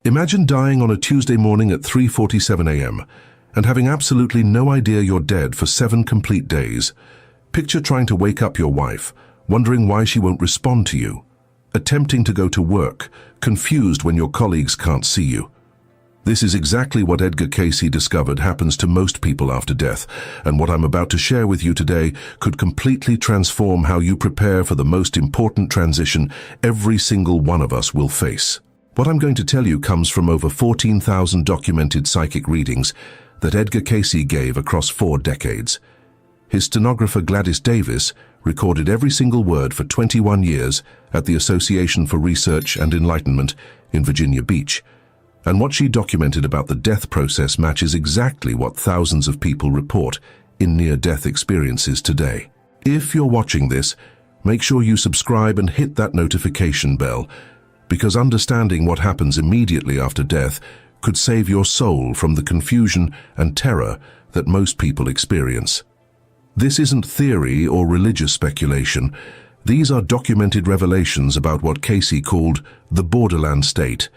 Imagine dying on a Tuesday morning at 3:47 a.m. and having absolutely no idea you're dead for 7 complete days. Picture trying to wake up your wife, wondering why she won't respond to you, attempting to go to work, confused when your colleagues can't see you. This is exactly what Edgar Cayce discovered happens to most people after death, and what I'm about to share with you today could completely transform how you prepare for the most important transition every single one of us will face. What I'm going to tell you comes from over 14,000 documented psychic readings that Edgar Cayce gave across 4 decades. His stenographer Gladys Davis recorded every single word for 21 years at the Association for Research and Enlightenment in Virginia Beach, and what she documented about the death process matches exactly what thousands of people report in near-death experiences today. If you're watching this, make sure you subscribe and hit that notification bell, because understanding what happens immediately after death could save your soul from the confusion and terror that most people experience. This isn't theory or religious speculation. These are documented revelations about what Cayce called the borderland state,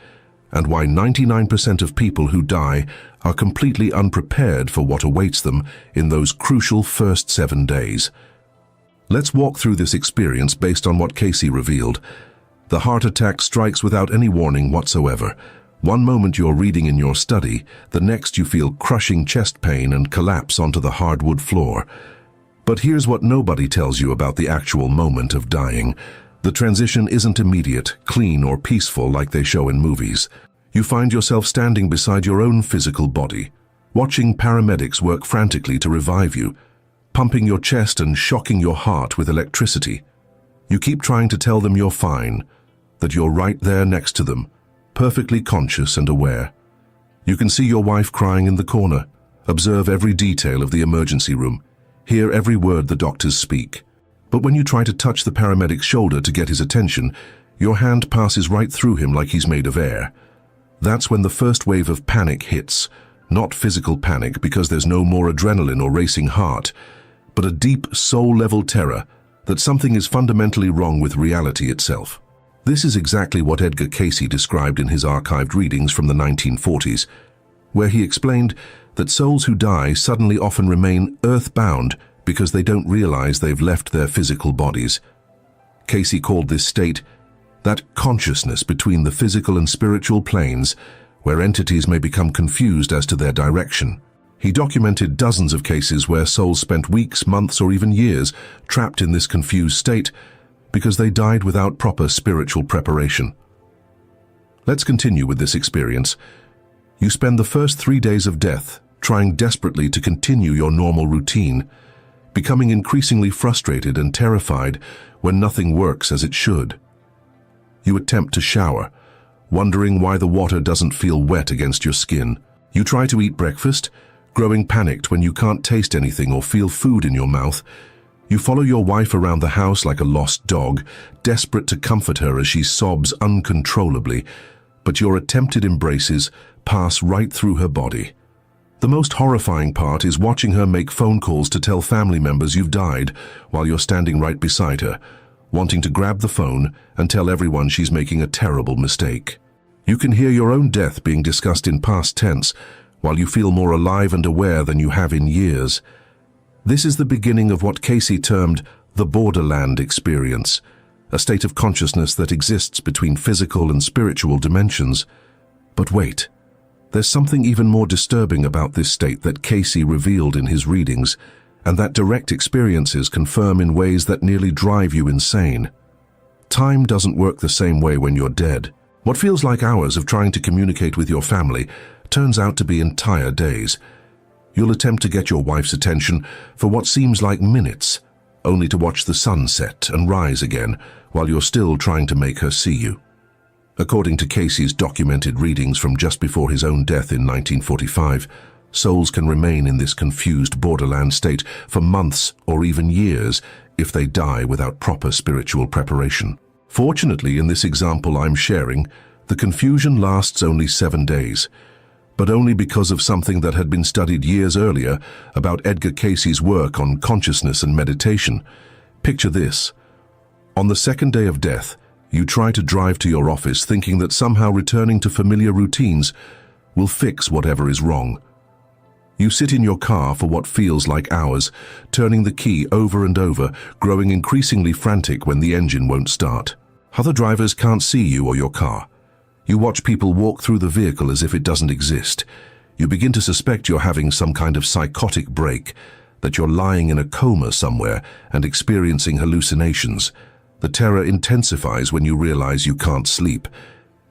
and why 99% of people who die are completely unprepared for what awaits them in those crucial first 7 days. Let's walk through this experience based on what Cayce revealed. The heart attack strikes without any warning whatsoever. One moment you're reading in your study, the next you feel crushing chest pain and collapse onto the hardwood floor. But here's what nobody tells you about the actual moment of dying. The transition isn't immediate, clean, or peaceful like they show in movies. You find yourself standing beside your own physical body, watching paramedics work frantically to revive you, pumping your chest and shocking your heart with electricity. You keep trying to tell them you're fine, that you're right there next to them, perfectly conscious and aware. You can see your wife crying in the corner, observe every detail of the emergency room, hear every word the doctors speak. But when you try to touch the paramedic's shoulder to get his attention, your hand passes right through him like he's made of air. That's when the first wave of panic hits, not physical panic because there's no more adrenaline or racing heart, but a deep soul-level terror that something is fundamentally wrong with reality itself. This is exactly what Edgar Cayce described in his archived readings from the 1940s, where he explained that souls who die suddenly often remain earthbound because they don't realize they've left their physical bodies. Cayce called this state that consciousness between the physical and spiritual planes, where entities may become confused as to their direction. He documented dozens of cases where souls spent weeks, months, or even years trapped in this confused state because they died without proper spiritual preparation. Let's continue with this experience. You spend the first 3 days of death trying desperately to continue your normal routine, becoming increasingly frustrated and terrified when nothing works as it should. You attempt to shower, wondering why the water doesn't feel wet against your skin. You try to eat breakfast, growing panicked when you can't taste anything or feel food in your mouth. You follow your wife around the house like a lost dog, desperate to comfort her as she sobs uncontrollably, but your attempted embraces pass right through her body. The most horrifying part is watching her make phone calls to tell family members you've died while you're standing right beside her, wanting to grab the phone and tell everyone she's making a terrible mistake. You can hear your own death being discussed in past tense, while you feel more alive and aware than you have in years. This is the beginning of what Cayce termed the borderland experience, a state of consciousness that exists between physical and spiritual dimensions. But wait, there's something even more disturbing about this state that Cayce revealed in his readings, and that direct experiences confirm in ways that nearly drive you insane. Time doesn't work the same way when you're dead. What feels like hours of trying to communicate with your family turns out to be entire days. You'll attempt to get your wife's attention for what seems like minutes, only to watch the sun set and rise again while you're still trying to make her see you. According to Cayce's documented readings from just before his own death in 1945, souls can remain in this confused borderland state for months or even years if they die without proper spiritual preparation. Fortunately, in this example I'm sharing, the confusion lasts only 7 days, but only because of something that had been studied years earlier about Edgar Cayce's work on consciousness and meditation. Picture this. On the second day of death, You try to drive to your office thinking that somehow returning to familiar routines will fix whatever is wrong. You sit in your car for what feels like hours, turning the key over and over, growing increasingly frantic when the engine won't start. Other drivers can't see you or your car. You watch people walk through the vehicle as if it doesn't exist. You begin to suspect you're having some kind of psychotic break, that you're lying in a coma somewhere and experiencing hallucinations. The terror intensifies when you realize you can't sleep.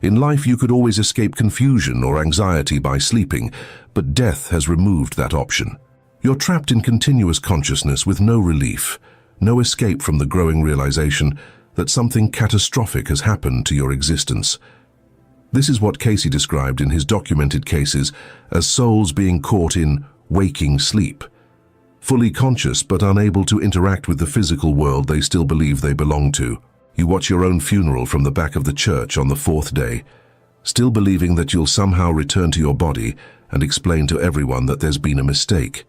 In life, you could always escape confusion or anxiety by sleeping, but death has removed that option. You're trapped in continuous consciousness with no relief, no escape from the growing realization that something catastrophic has happened to your existence. This is what Cayce described in his documented cases as souls being caught in waking sleep. Fully conscious but unable to interact with the physical world they still believe they belong to. You watch your own funeral from the back of the church on the fourth day, still believing that you'll somehow return to your body and explain to everyone that there's been a mistake.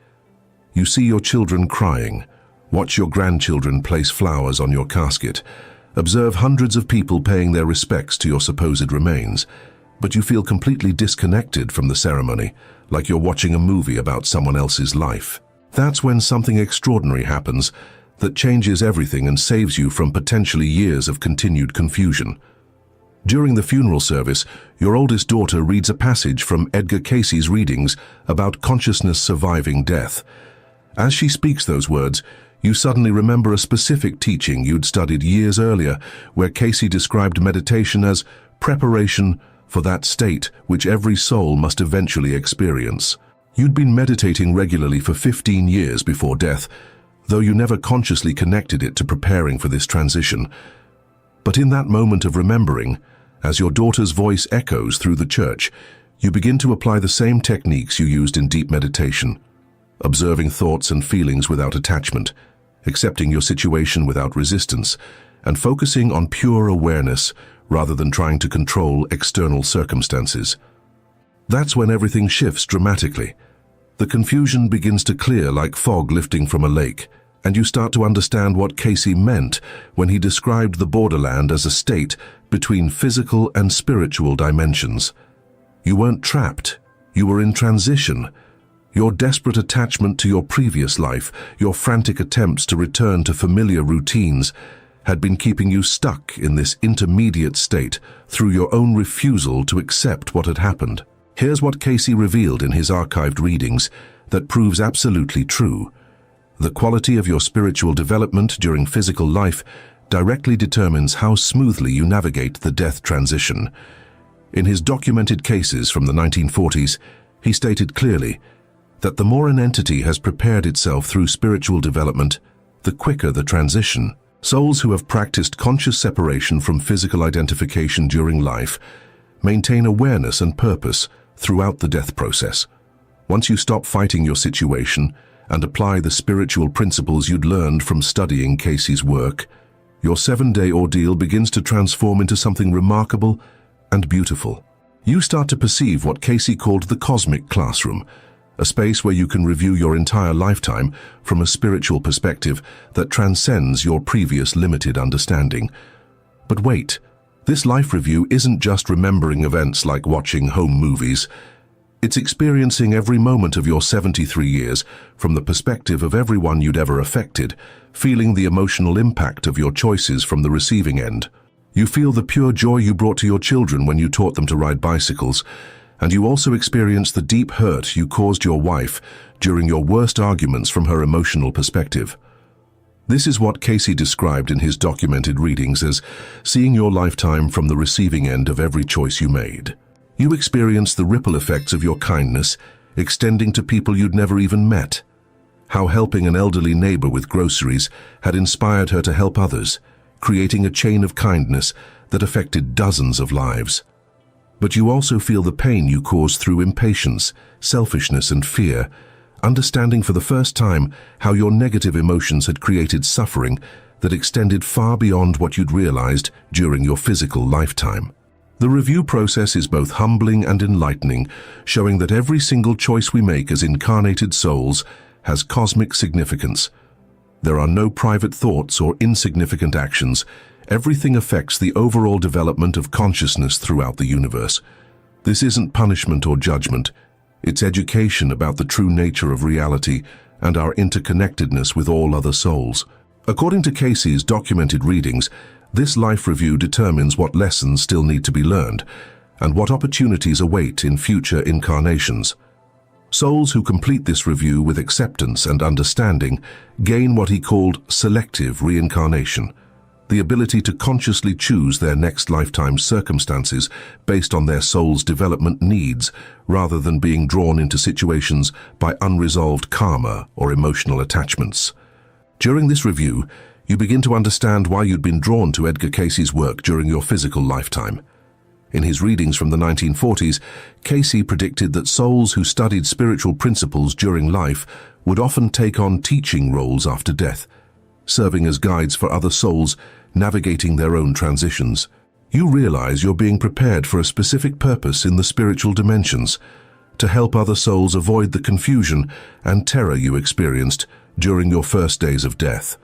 You see your children crying, watch your grandchildren place flowers on your casket, observe hundreds of people paying their respects to your supposed remains, but you feel completely disconnected from the ceremony, like you're watching a movie about someone else's life. That's when something extraordinary happens that changes everything and saves you from potentially years of continued confusion. During the funeral service, your oldest daughter reads a passage from Edgar Cayce's readings about consciousness surviving death. As she speaks those words, you suddenly remember a specific teaching you'd studied years earlier, where Cayce described meditation as preparation for that state which every soul must eventually experience. You'd been meditating regularly for 15 years before death, though you never consciously connected it to preparing for this transition. But in that moment of remembering, as your daughter's voice echoes through the church, you begin to apply the same techniques you used in deep meditation, observing thoughts and feelings without attachment, accepting your situation without resistance, and focusing on pure awareness rather than trying to control external circumstances. That's when everything shifts dramatically. The confusion begins to clear like fog lifting from a lake, and you start to understand what Cayce meant when he described the borderland as a state between physical and spiritual dimensions. You weren't trapped, you were in transition. Your desperate attachment to your previous life, your frantic attempts to return to familiar routines, had been keeping you stuck in this intermediate state through your own refusal to accept what had happened. Here's what Cayce revealed in his archived readings that proves absolutely true. The quality of your spiritual development during physical life directly determines how smoothly you navigate the death transition. In his documented cases from the 1940s, he stated clearly that the more an entity has prepared itself through spiritual development, the quicker the transition. Souls who have practiced conscious separation from physical identification during life maintain awareness and purpose throughout the death process. Once you stop fighting your situation and apply the spiritual principles you'd learned from studying Cayce's work, your 7-day ordeal begins to transform into something remarkable and beautiful. You start to perceive what Cayce called the cosmic classroom, a space where you can review your entire lifetime from a spiritual perspective that transcends your previous limited understanding. But wait, this life review isn't just remembering events like watching home movies. It's experiencing every moment of your 73 years from the perspective of everyone you'd ever affected, feeling the emotional impact of your choices from the receiving end. You feel the pure joy you brought to your children when you taught them to ride bicycles, and you also experience the deep hurt you caused your wife during your worst arguments from her emotional perspective. This is what Cayce described in his documented readings as seeing your lifetime from the receiving end of every choice you made. You experience the ripple effects of your kindness extending to people you'd never even met. How helping an elderly neighbor with groceries had inspired her to help others, creating a chain of kindness that affected dozens of lives. But you also feel the pain you caused through impatience, selfishness, and fear, understanding for the first time how your negative emotions had created suffering that extended far beyond what you'd realized during your physical lifetime. The review process is both humbling and enlightening, showing that every single choice we make as incarnated souls has cosmic significance. There are no private thoughts or insignificant actions. Everything affects the overall development of consciousness throughout the universe. This isn't punishment or judgment. It's education about the true nature of reality and our interconnectedness with all other souls. According to Cayce's documented readings, this life review determines what lessons still need to be learned and what opportunities await in future incarnations. Souls who complete this review with acceptance and understanding gain what he called selective reincarnation, the ability to consciously choose their next lifetime's circumstances based on their soul's development needs, rather than being drawn into situations by unresolved karma or emotional attachments. During this review, you begin to understand why you'd been drawn to Edgar Cayce's work during your physical lifetime. In his readings from the 1940s, Cayce predicted that souls who studied spiritual principles during life would often take on teaching roles after death, serving as guides for other souls navigating their own transitions. You realize you're being prepared for a specific purpose in the spiritual dimensions, to help other souls avoid the confusion and terror you experienced during your first days of death.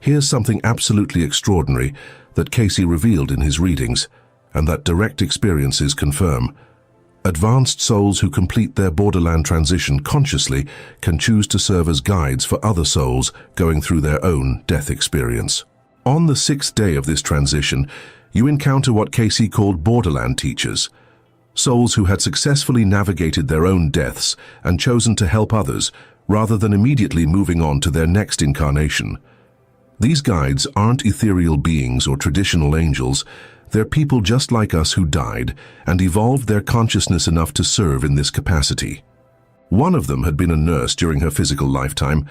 Here's something absolutely extraordinary that Cayce revealed in his readings, and that direct experiences confirm. Advanced souls who complete their borderland transition consciously can choose to serve as guides for other souls going through their own death experience. On the 6th day of this transition, you encounter what Cayce called borderland teachers, souls who had successfully navigated their own deaths and chosen to help others rather than immediately moving on to their next incarnation. These guides aren't ethereal beings or traditional angels. They're people just like us who died and evolved their consciousness enough to serve in this capacity. One of them had been a nurse during her physical lifetime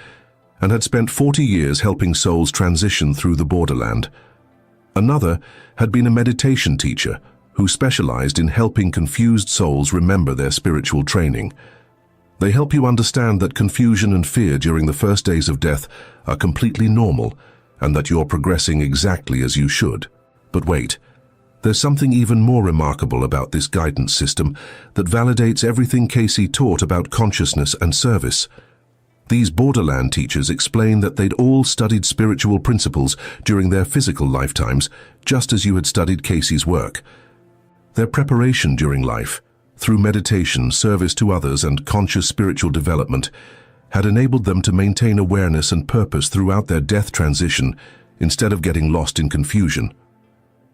and had spent 40 years helping souls transition through the borderland. Another had been a meditation teacher who specialized in helping confused souls remember their spiritual training. They help you understand that confusion and fear during the first days of death are completely normal and that you're progressing exactly as you should. But wait, there's something even more remarkable about this guidance system that validates everything Cayce taught about consciousness and service. These borderland teachers explain that they'd all studied spiritual principles during their physical lifetimes, just as you had studied Cayce's work. Their preparation during life, through meditation, service to others, and conscious spiritual development, had enabled them to maintain awareness and purpose throughout their death transition instead of getting lost in confusion.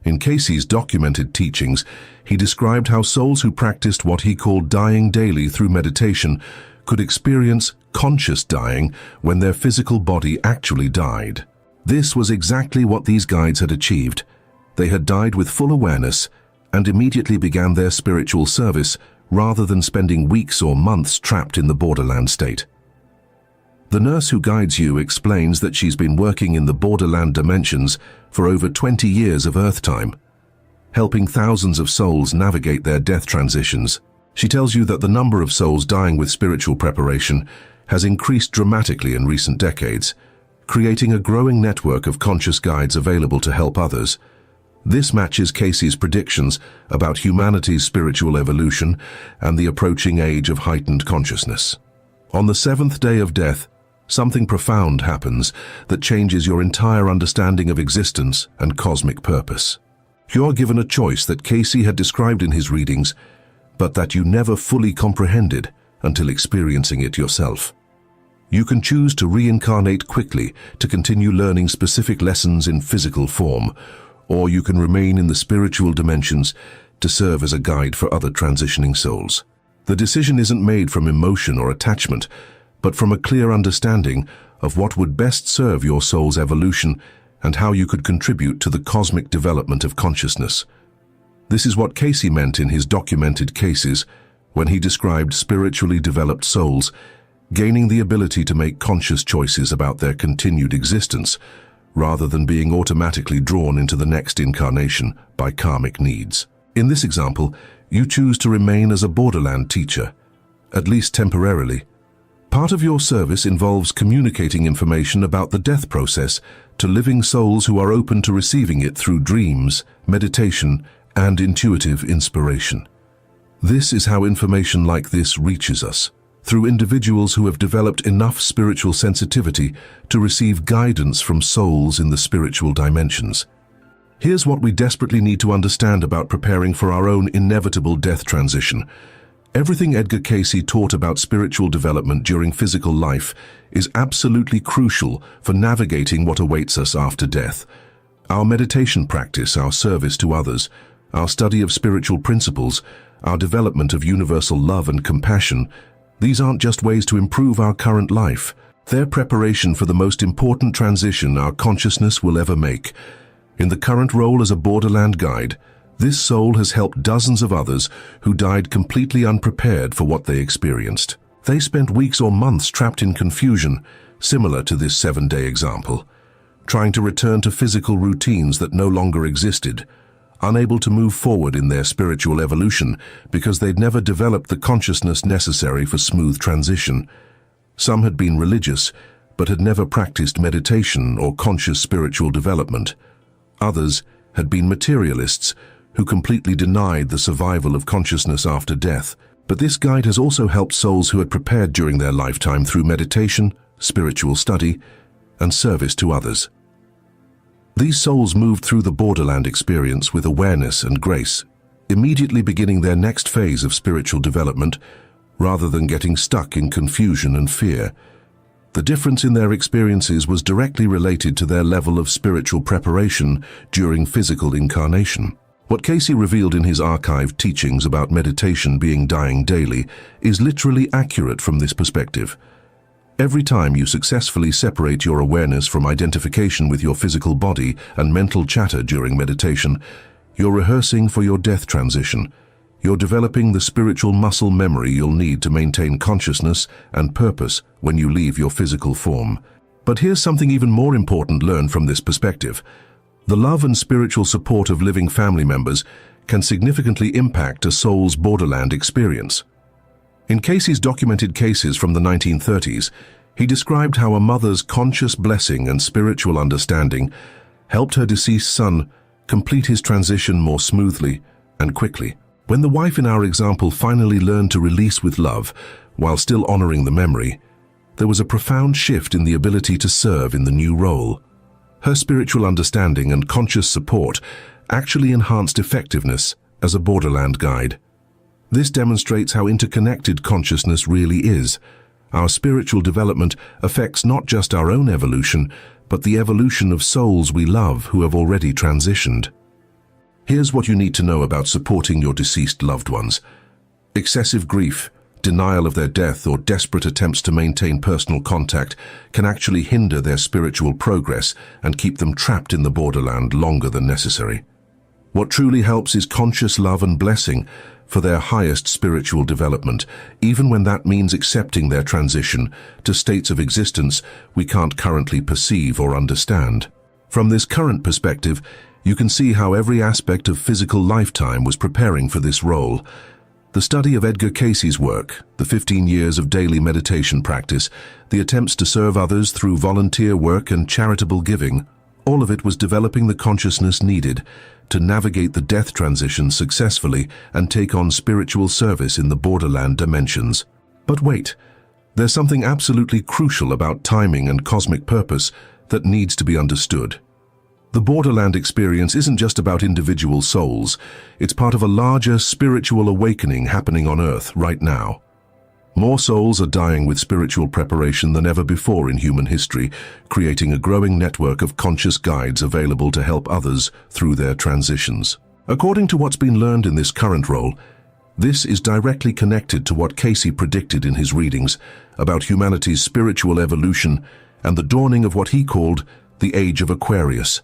In Cayce's documented teachings, he described how souls who practiced what he called dying daily through meditation could experience conscious dying when their physical body actually died. This was exactly what these guides had achieved. They had died with full awareness and immediately began their spiritual service rather than spending weeks or months trapped in the borderland state. The nurse who guides you explains that she's been working in the borderland dimensions for over 20 years of Earth time, helping thousands of souls navigate their death transitions. She tells you that the number of souls dying with spiritual preparation has increased dramatically in recent decades, creating a growing network of conscious guides available to help others. This matches Cayce's predictions about humanity's spiritual evolution and the approaching age of heightened consciousness. On the 7th day of death, something profound happens that changes your entire understanding of existence and cosmic purpose. You're given a choice that Cayce had described in his readings, but that you never fully comprehended until experiencing it yourself. You can choose to reincarnate quickly to continue learning specific lessons in physical form, or you can remain in the spiritual dimensions to serve as a guide for other transitioning souls. The decision isn't made from emotion or attachment, but from a clear understanding of what would best serve your soul's evolution and how you could contribute to the cosmic development of consciousness. This is what Cayce meant in his documented cases when he described spiritually developed souls gaining the ability to make conscious choices about their continued existence, rather than being automatically drawn into the next incarnation by karmic needs. In this example, you choose to remain as a borderland teacher, at least temporarily. Part of your service involves communicating information about the death process to living souls who are open to receiving it through dreams, meditation, and intuitive inspiration. This is how information like this reaches us, through individuals who have developed enough spiritual sensitivity to receive guidance from souls in the spiritual dimensions. Here's what we desperately need to understand about preparing for our own inevitable death transition. Everything Edgar Cayce taught about spiritual development during physical life is absolutely crucial for navigating what awaits us after death. Our meditation practice, our service to others, our study of spiritual principles, our development of universal love and compassion, these aren't just ways to improve our current life. They're preparation for the most important transition our consciousness will ever make. In the current role as a borderland guide, this soul has helped dozens of others who died completely unprepared for what they experienced. They spent weeks or months trapped in confusion, similar to this 7-day example, trying to return to physical routines that no longer existed, unable to move forward in their spiritual evolution because they'd never developed the consciousness necessary for smooth transition. Some had been religious, but had never practiced meditation or conscious spiritual development. Others had been materialists who completely denied the survival of consciousness after death. But this guide has also helped souls who had prepared during their lifetime through meditation, spiritual study, and service to others. These souls moved through the borderland experience with awareness and grace, immediately beginning their next phase of spiritual development rather than getting stuck in confusion and fear. The difference in their experiences was directly related to their level of spiritual preparation during physical incarnation. What Cayce revealed in his archived teachings about meditation being dying daily is literally accurate from this perspective. Every time you successfully separate your awareness from identification with your physical body and mental chatter during meditation, you're rehearsing for your death transition. You're developing the spiritual muscle memory you'll need to maintain consciousness and purpose when you leave your physical form. But here's something even more important learned from this perspective. The love and spiritual support of living family members can significantly impact a soul's borderland experience. In Cayce's documented cases from the 1930s, he described how a mother's conscious blessing and spiritual understanding helped her deceased son complete his transition more smoothly and quickly. When the wife in our example finally learned to release with love while still honoring the memory, there was a profound shift in the ability to serve in the new role. Her spiritual understanding and conscious support actually enhanced effectiveness as a borderland guide. This demonstrates how interconnected consciousness really is. Our spiritual development affects not just our own evolution, but the evolution of souls we love who have already transitioned. Here's what you need to know about supporting your deceased loved ones. Excessive grief, denial of their death, or desperate attempts to maintain personal contact can actually hinder their spiritual progress and keep them trapped in the borderland longer than necessary. What truly helps is conscious love and blessing for their highest spiritual development, even when that means accepting their transition to states of existence we can't currently perceive or understand. From this current perspective, you can see how every aspect of physical lifetime was preparing for this role. The study of Edgar Cayce's work, the 15 years of daily meditation practice, the attempts to serve others through volunteer work and charitable giving, all of it was developing the consciousness needed to navigate the death transition successfully and take on spiritual service in the borderland dimensions. But wait, there's something absolutely crucial about timing and cosmic purpose that needs to be understood. The borderland experience isn't just about individual souls, it's part of a larger spiritual awakening happening on Earth right now. More souls are dying with spiritual preparation than ever before in human history, creating a growing network of conscious guides available to help others through their transitions. According to what's been learned in this current role, this is directly connected to what Cayce predicted in his readings about humanity's spiritual evolution and the dawning of what he called the Age of Aquarius,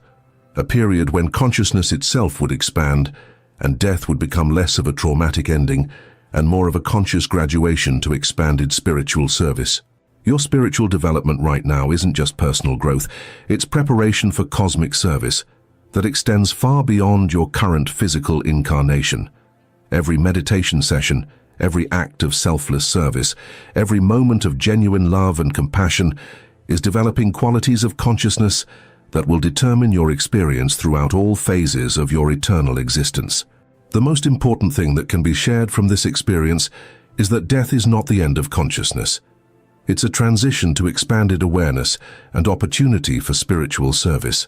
a period when consciousness itself would expand and death would become less of a traumatic ending and more of a conscious graduation to expanded spiritual service. Your spiritual development right now isn't just personal growth, it's preparation for cosmic service that extends far beyond your current physical incarnation. Every meditation session, every act of selfless service, every moment of genuine love and compassion is developing qualities of consciousness that will determine your experience throughout all phases of your eternal existence. The most important thing that can be shared from this experience is that death is not the end of consciousness. It's a transition to expanded awareness and opportunity for spiritual service.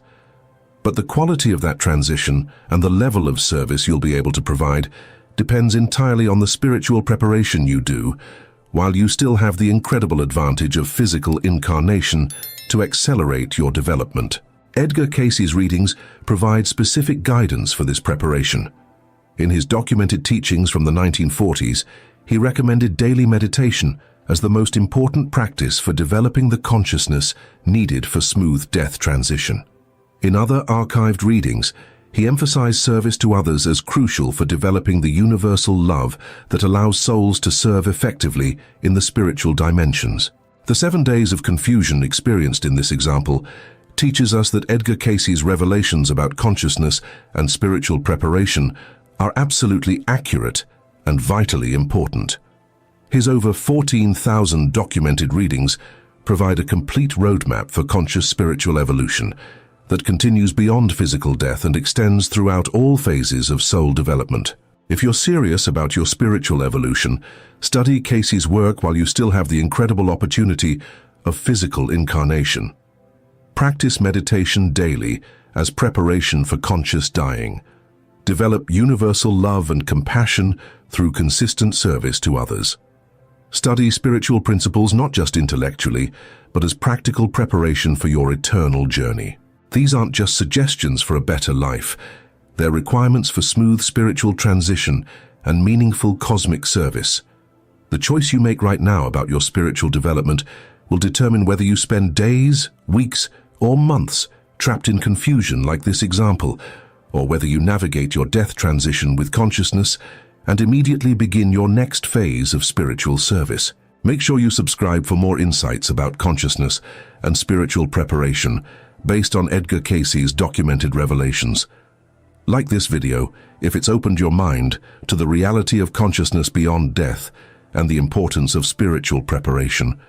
But the quality of that transition and the level of service you'll be able to provide depends entirely on the spiritual preparation you do, while you still have the incredible advantage of physical incarnation to accelerate your development. Edgar Cayce's readings provide specific guidance for this preparation. In his documented teachings from the 1940s, he recommended daily meditation as the most important practice for developing the consciousness needed for smooth death transition. In other archived readings, he emphasized service to others as crucial for developing the universal love that allows souls to serve effectively in the spiritual dimensions. The 7 days of confusion experienced in this example teaches us that Edgar Cayce's revelations about consciousness and spiritual preparation are absolutely accurate and vitally important. His over 14,000 documented readings provide a complete roadmap for conscious spiritual evolution that continues beyond physical death and extends throughout all phases of soul development. If you're serious about your spiritual evolution, study Cayce's work while you still have the incredible opportunity of physical incarnation. Practice meditation daily as preparation for conscious dying. Develop universal love and compassion through consistent service to others. Study spiritual principles not just intellectually, but as practical preparation for your eternal journey. These aren't just suggestions for a better life. They're requirements for smooth spiritual transition and meaningful cosmic service. The choice you make right now about your spiritual development will determine whether you spend days, weeks, or months trapped in confusion like this example, or whether you navigate your death transition with consciousness and immediately begin your next phase of spiritual service. Make sure you subscribe for more insights about consciousness and spiritual preparation based on Edgar Cayce's documented revelations. Like this video if it's opened your mind to the reality of consciousness beyond death and the importance of spiritual preparation.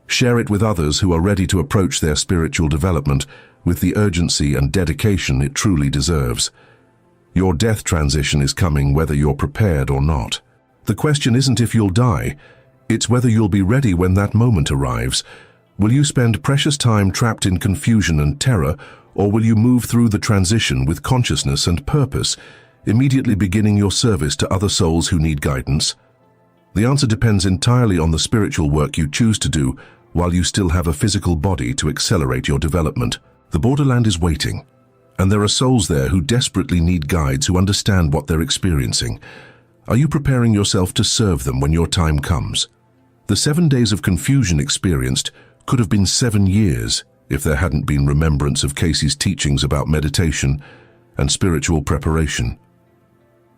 Share it with others who are ready to approach their spiritual development with the urgency and dedication it truly deserves. Your death transition is coming whether you're prepared or not. The question isn't if you'll die, it's whether you'll be ready when that moment arrives. Will you spend precious time trapped in confusion and terror, or will you move through the transition with consciousness and purpose, immediately beginning your service to other souls who need guidance? The answer depends entirely on the spiritual work you choose to do while you still have a physical body to accelerate your development. The borderland is waiting, and there are souls there who desperately need guides who understand what they're experiencing. Are you preparing yourself to serve them when your time comes? The 7 days of confusion experienced could have been 7 years if there hadn't been remembrance of Cayce's teachings about meditation and spiritual preparation.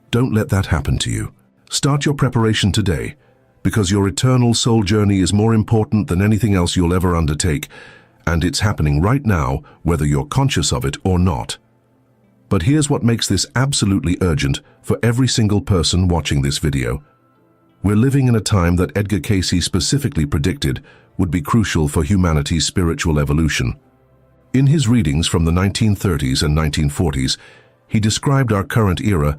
Don't let that happen to you. Start your preparation today, because your eternal soul journey is more important than anything else you'll ever undertake, and it's happening right now, whether you're conscious of it or not. But here's what makes this absolutely urgent for every single person watching this video. We're living in a time that Edgar Cayce specifically predicted would be crucial for humanity's spiritual evolution. In his readings from the 1930s and 1940s, he described our current era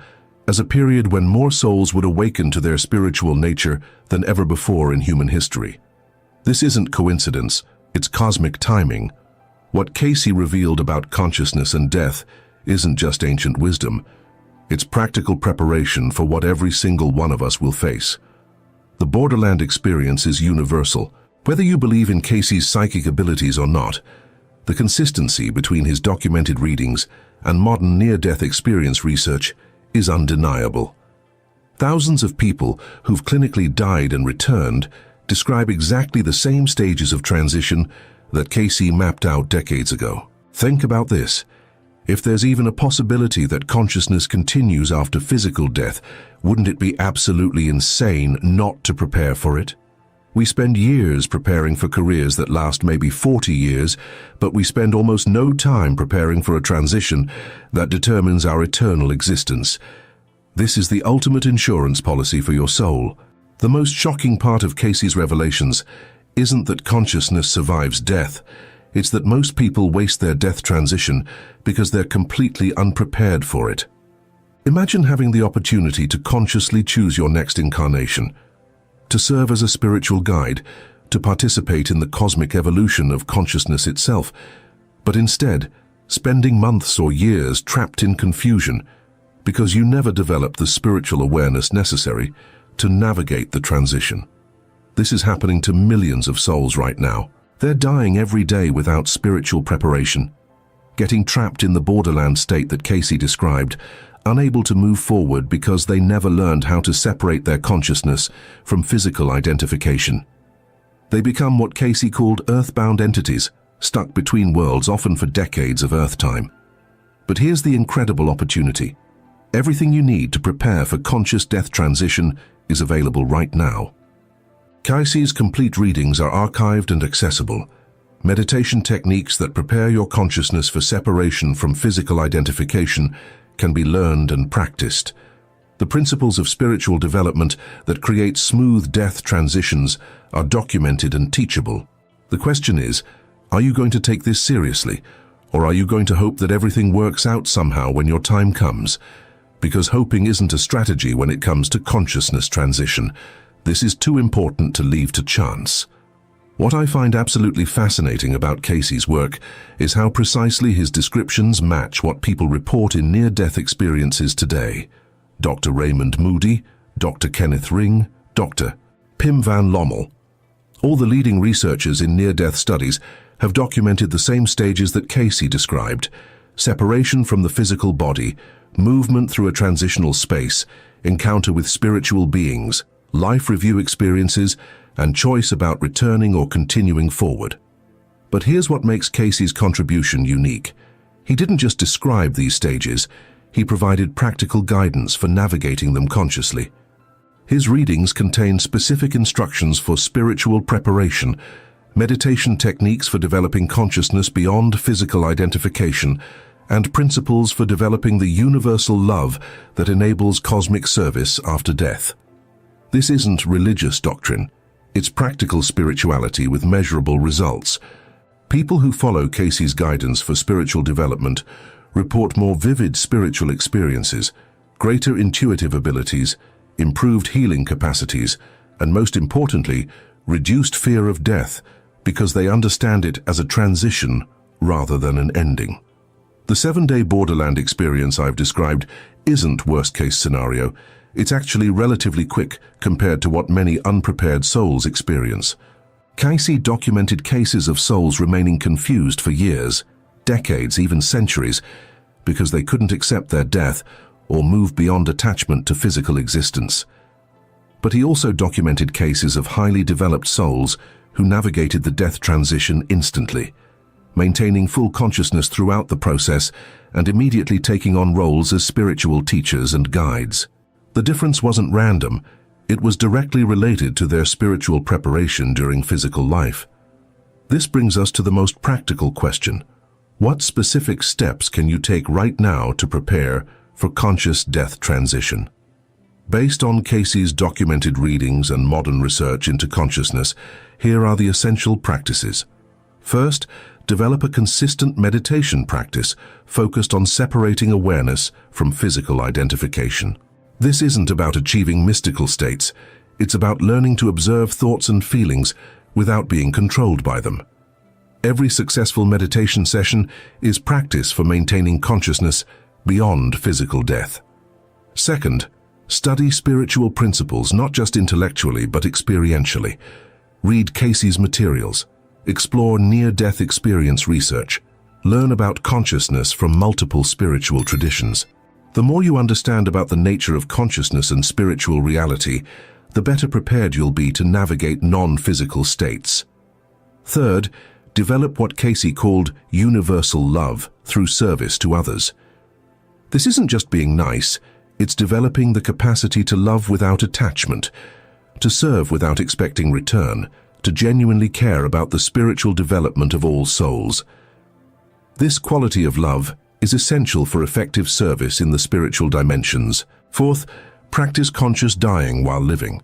as a period when more souls would awaken to their spiritual nature than ever before in human history. This isn't coincidence, it's cosmic timing. What Cayce revealed about consciousness and death isn't just ancient wisdom, it's practical preparation for what every single one of us will face. The borderland experience is universal. Whether you believe in Cayce's psychic abilities or not, the consistency between his documented readings and modern near-death experience research is undeniable. Thousands of people who've clinically died and returned describe exactly the same stages of transition that Cayce mapped out decades ago. Think about this. If there's even a possibility that consciousness continues after physical death, wouldn't it be absolutely insane not to prepare for it? We spend years preparing for careers that last maybe 40 years, but we spend almost no time preparing for a transition that determines our eternal existence. This is the ultimate insurance policy for your soul. The most shocking part of Cayce's revelations isn't that consciousness survives death. It's that most people waste their death transition because they're completely unprepared for it. Imagine having the opportunity to consciously choose your next incarnation. to serve as a spiritual guide, to participate in the cosmic evolution of consciousness itself, but instead spending months or years trapped in confusion because you never developed the spiritual awareness necessary to navigate the transition. This is happening to millions of souls right now. They're dying every day without spiritual preparation, getting trapped in the borderland state that Cayce described, unable to move forward because they never learned how to separate their consciousness from physical identification. They become what Cayce called earthbound entities, stuck between worlds, often for decades of Earth time. But here's the incredible opportunity. Everything you need to prepare for conscious death transition is available right now. Cayce's complete readings are archived and accessible. Meditation techniques that prepare your consciousness for separation from physical identification can be learned and practiced. The principles of spiritual development that create smooth death transitions are documented and teachable. The question is, are you going to take this seriously, or are you going to hope that everything works out somehow when your time comes? Because hoping isn't a strategy when it comes to consciousness transition. This is too important to leave to chance. What I find absolutely fascinating about Cayce's work is how precisely his descriptions match what people report in near-death experiences today. Dr. Raymond Moody, Dr. Kenneth Ring, Dr. Pim van Lommel. All the leading researchers in near-death studies have documented the same stages that Cayce described: separation from the physical body, movement through a transitional space, encounter with spiritual beings, life review experiences, and choice about returning or continuing forward. But here's what makes Cayce's contribution unique. He didn't just describe these stages, he provided practical guidance for navigating them consciously. His readings contain specific instructions for spiritual preparation, meditation techniques for developing consciousness beyond physical identification, and principles for developing the universal love that enables cosmic service after death. This isn't religious doctrine. It's practical spirituality with measurable results. People who follow Cayce's guidance for spiritual development report more vivid spiritual experiences, greater intuitive abilities, improved healing capacities, and most importantly, reduced fear of death because they understand it as a transition rather than an ending. The 7-day borderland experience I've described isn't worst-case scenario. It's actually relatively quick compared to what many unprepared souls experience. Cayce documented cases of souls remaining confused for years, decades, even centuries, because they couldn't accept their death or move beyond attachment to physical existence. But he also documented cases of highly developed souls who navigated the death transition instantly, maintaining full consciousness throughout the process and immediately taking on roles as spiritual teachers and guides. The difference wasn't random, it was directly related to their spiritual preparation during physical life. This brings us to the most practical question. What specific steps can you take right now to prepare for conscious death transition? Based on Cayce's documented readings and modern research into consciousness, here are the essential practices. First, develop a consistent meditation practice focused on separating awareness from physical identification. This isn't about achieving mystical states. It's about learning to observe thoughts and feelings without being controlled by them. Every successful meditation session is practice for maintaining consciousness beyond physical death. Second, study spiritual principles not just intellectually but experientially. Read Cayce's materials, explore near-death experience research, learn about consciousness from multiple spiritual traditions. The more you understand about the nature of consciousness and spiritual reality, the better prepared you'll be to navigate non-physical states. Third, develop what Cayce called universal love through service to others. This isn't just being nice, it's developing the capacity to love without attachment, to serve without expecting return, to genuinely care about the spiritual development of all souls. This quality of love is essential for effective service in the spiritual dimensions. Fourth, practice conscious dying while living.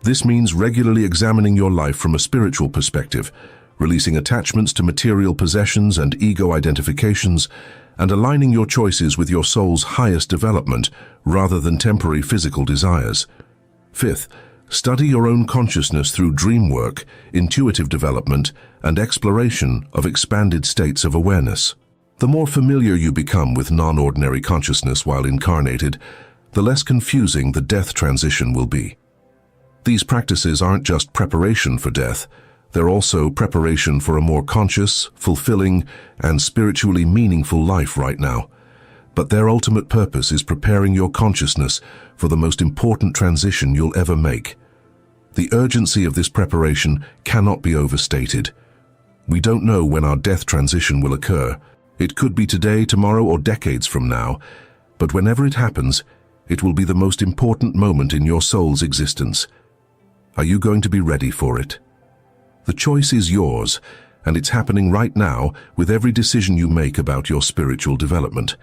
This means regularly examining your life from a spiritual perspective, releasing attachments to material possessions and ego identifications, and aligning your choices with your soul's highest development rather than temporary physical desires. Fifth, Study your own consciousness through dream work, intuitive development, and exploration of expanded states of awareness. The more familiar you become with non-ordinary consciousness while incarnated, the less confusing the death transition will be. These practices aren't just preparation for death, they're also preparation for a more conscious, fulfilling, and spiritually meaningful life right now. But their ultimate purpose is preparing your consciousness for the most important transition you'll ever make. The urgency of this preparation cannot be overstated. We don't know when our death transition will occur. It could be today, tomorrow, or decades from now, but whenever it happens, it will be the most important moment in your soul's existence. Are you going to be ready for it? The choice is yours, and it's happening right now with every decision you make about your spiritual development.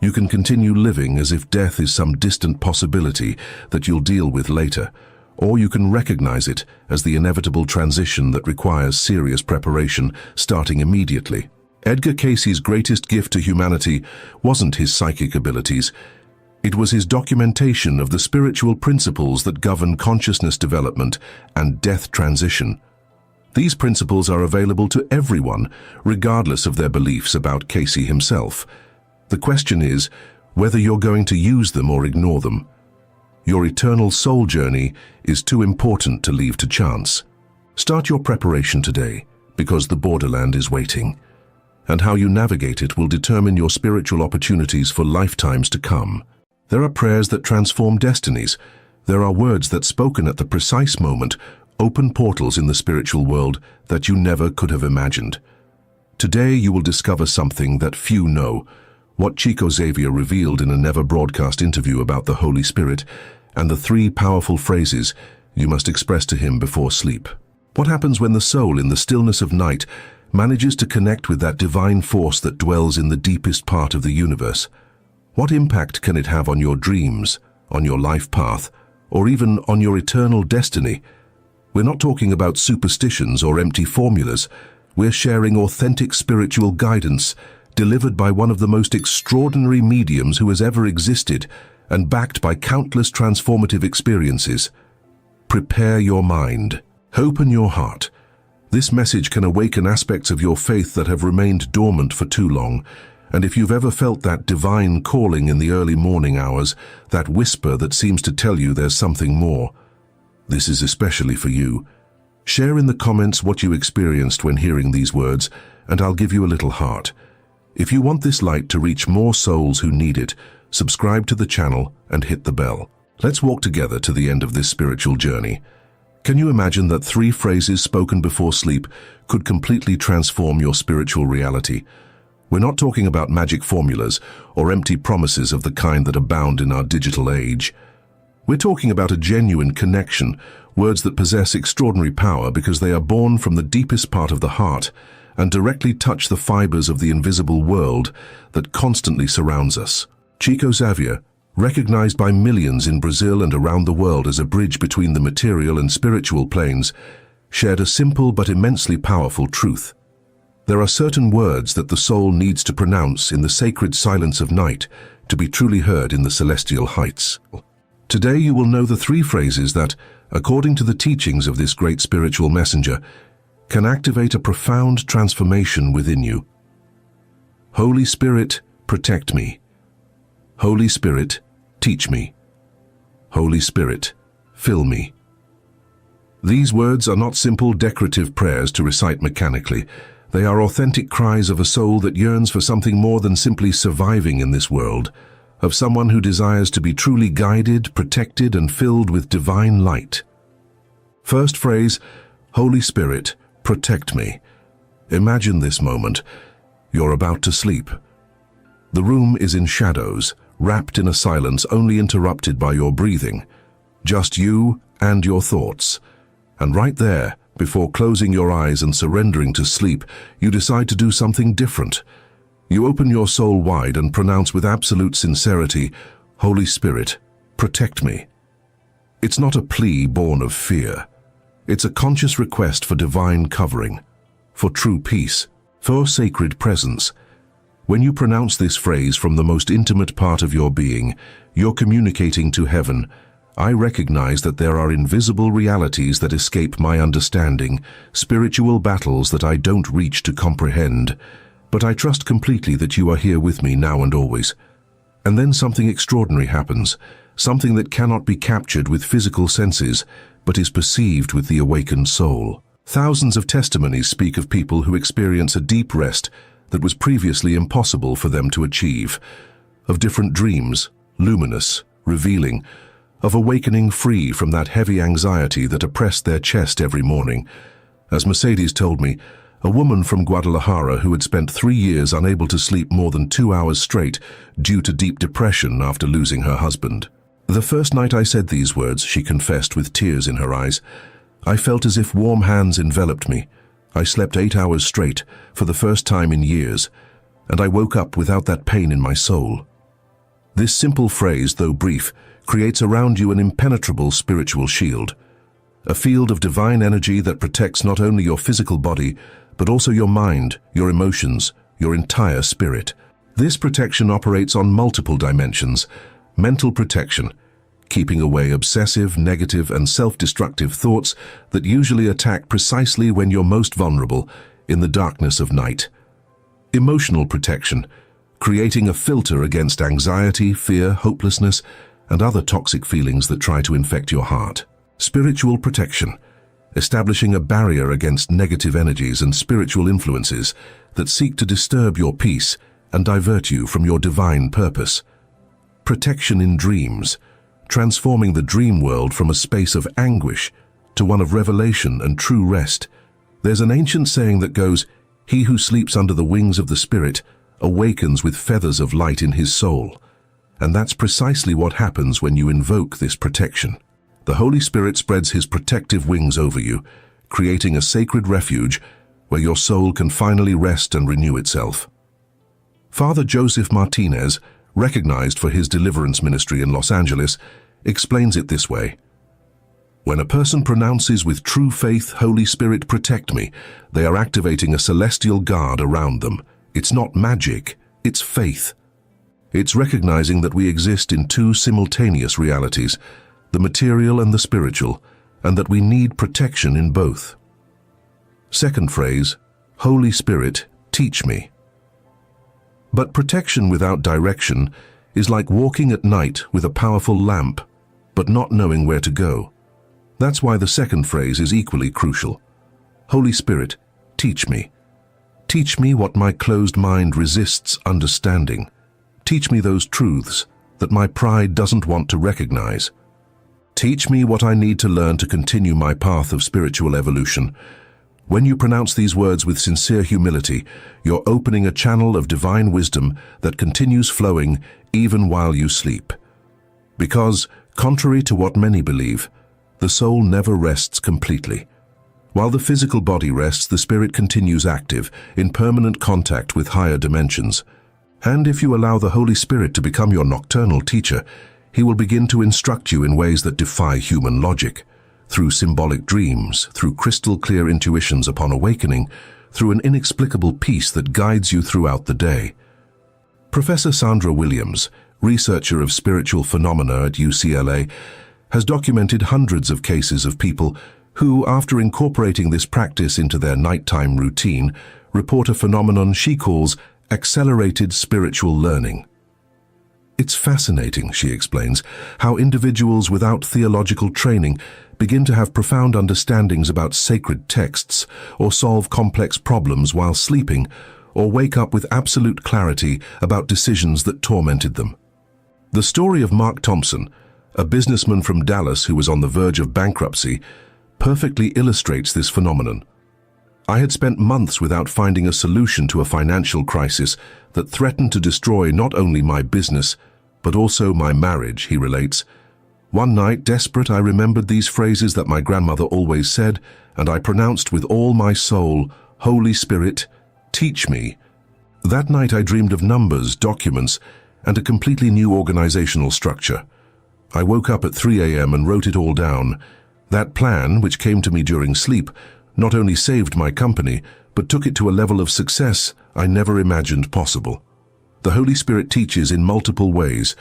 You can continue living as if death is some distant possibility that you'll deal with later, or you can recognize it as the inevitable transition that requires serious preparation starting immediately. Edgar Cayce's greatest gift to humanity wasn't his psychic abilities. It was his documentation of the spiritual principles that govern consciousness development and death transition. These principles are available to everyone, regardless of their beliefs about Cayce himself. The question is whether you're going to use them or ignore them. Your eternal soul journey is too important to leave to chance. Start your preparation today, because the borderland is waiting. And how you navigate it will determine your spiritual opportunities for lifetimes to come. There are prayers that transform destinies. There are words that, spoken at the precise moment, open portals in the spiritual world that you never could have imagined. Today you will discover something that few know, what Chico Xavier revealed in a never-broadcast interview about the Holy Spirit, and the 3 powerful phrases you must express to him before sleep. What happens when the soul, in the stillness of night, manages to connect with that divine force that dwells in the deepest part of the universe? What impact can it have on your dreams, on your life path, or even on your eternal destiny? We're not talking about superstitions or empty formulas. We're sharing authentic spiritual guidance, delivered by one of the most extraordinary mediums who has ever existed, and backed by countless transformative experiences. Prepare your mind. Open your heart. This message can awaken aspects of your faith that have remained dormant for too long. And if you've ever felt that divine calling in the early morning hours, that whisper that seems to tell you there's something more, this is especially for you. Share in the comments what you experienced when hearing these words, and I'll give you a little heart. If you want this light to reach more souls who need it, subscribe to the channel and hit the bell. Let's walk together to the end of this spiritual journey. Can you imagine that 3 phrases spoken before sleep could completely transform your spiritual reality? We're not talking about magic formulas or empty promises of the kind that abound in our digital age. We're talking about a genuine connection, words that possess extraordinary power because they are born from the deepest part of the heart and directly touch the fibers of the invisible world that constantly surrounds us. Chico Xavier, recognized by millions in Brazil and around the world as a bridge between the material and spiritual planes, shared a simple but immensely powerful truth. There are certain words that the soul needs to pronounce in the sacred silence of night to be truly heard in the celestial heights. Today you will know the 3 phrases that, according to the teachings of this great spiritual messenger, can activate a profound transformation within you. Holy Spirit, protect me. Holy Spirit, teach me. Holy Spirit, fill me. These words are not simple decorative prayers to recite mechanically. They are authentic cries of a soul that yearns for something more than simply surviving in this world, of someone who desires to be truly guided, protected, and filled with divine light. First phrase, Holy Spirit, protect me. Imagine this moment. You're about to sleep. The room is in shadows, wrapped in a silence only interrupted by your breathing. Just you and your thoughts. And right there, before closing your eyes and surrendering to sleep, you decide to do something different. You open your soul wide and pronounce with absolute sincerity, Holy Spirit, protect me. It's not a plea born of fear. It's a conscious request for divine covering, for true peace, for sacred presence. When you pronounce this phrase from the most intimate part of your being, you're communicating to heaven, I recognize that there are invisible realities that escape my understanding, spiritual battles that I don't reach to comprehend, but I trust completely that you are here with me now and always. And then something extraordinary happens, something that cannot be captured with physical senses, but is perceived with the awakened soul. Thousands of testimonies speak of people who experience a deep rest that was previously impossible for them to achieve, of different dreams, luminous, revealing, of awakening free from that heavy anxiety that oppressed their chest every morning. As Mercedes told me, a woman from Guadalajara who had spent 3 years unable to sleep more than 2 hours straight due to deep depression after losing her husband. The first night I said these words, she confessed with tears in her eyes, I felt as if warm hands enveloped me. I slept 8 hours straight for the first time in years, and I woke up without that pain in my soul. This simple phrase, though brief, creates around you an impenetrable spiritual shield, a field of divine energy that protects not only your physical body, but also your mind, your emotions, your entire spirit. This protection operates on multiple dimensions: mental protection, keeping away obsessive, negative, and self-destructive thoughts that usually attack precisely when you're most vulnerable, in the darkness of night. Emotional protection, creating a filter against anxiety, fear, hopelessness, and other toxic feelings that try to infect your heart. Spiritual protection, establishing a barrier against negative energies and spiritual influences that seek to disturb your peace and divert you from your divine purpose. Protection in dreams, transforming the dream world from a space of anguish to one of revelation and true rest. There's an ancient saying that goes, "He who sleeps under the wings of the Spirit awakens with feathers of light in his soul." And that's precisely what happens when you invoke this protection. The Holy Spirit spreads his protective wings over you, creating a sacred refuge where your soul can finally rest and renew itself. Father Joseph Martinez, recognized for his deliverance ministry in Los Angeles, explains it this way. When a person pronounces with true faith, "Holy Spirit, protect me," they are activating a celestial guard around them. It's not magic, it's faith. It's recognizing that we exist in two simultaneous realities, the material and the spiritual, and that we need protection in both. Second phrase, Holy Spirit, teach me. But protection without direction is like walking at night with a powerful lamp, but not knowing where to go. That's why the second phrase is equally crucial. Holy Spirit, teach me. Teach me what my closed mind resists understanding. Teach me those truths that my pride doesn't want to recognize. Teach me what I need to learn to continue my path of spiritual evolution. When you pronounce these words with sincere humility, you're opening a channel of divine wisdom that continues flowing even while you sleep. Because, contrary to what many believe, the soul never rests completely. While the physical body rests, the spirit continues active, in permanent contact with higher dimensions. And if you allow the Holy Spirit to become your nocturnal teacher, he will begin to instruct you in ways that defy human logic, through symbolic dreams, through crystal-clear intuitions upon awakening, through an inexplicable peace that guides you throughout the day. Professor Sandra Williams, researcher of spiritual phenomena at UCLA, has documented hundreds of cases of people who, after incorporating this practice into their nighttime routine, report a phenomenon she calls accelerated spiritual learning. It's fascinating, she explains, how individuals without theological training begin to have profound understandings about sacred texts, or solve complex problems while sleeping, or wake up with absolute clarity about decisions that tormented them. The story of Mark Thompson, a businessman from Dallas who was on the verge of bankruptcy, perfectly illustrates this phenomenon. I had spent months without finding a solution to a financial crisis that threatened to destroy not only my business, but also my marriage, he relates. One night, desperate, I remembered these phrases that my grandmother always said, and I pronounced with all my soul, "Holy Spirit, teach me." That night I dreamed of numbers, documents, and a completely new organizational structure. I woke up at 3 a.m. and wrote it all down. That plan, which came to me during sleep, not only saved my company, but took it to a level of success I never imagined possible. The Holy Spirit teaches in multiple ways,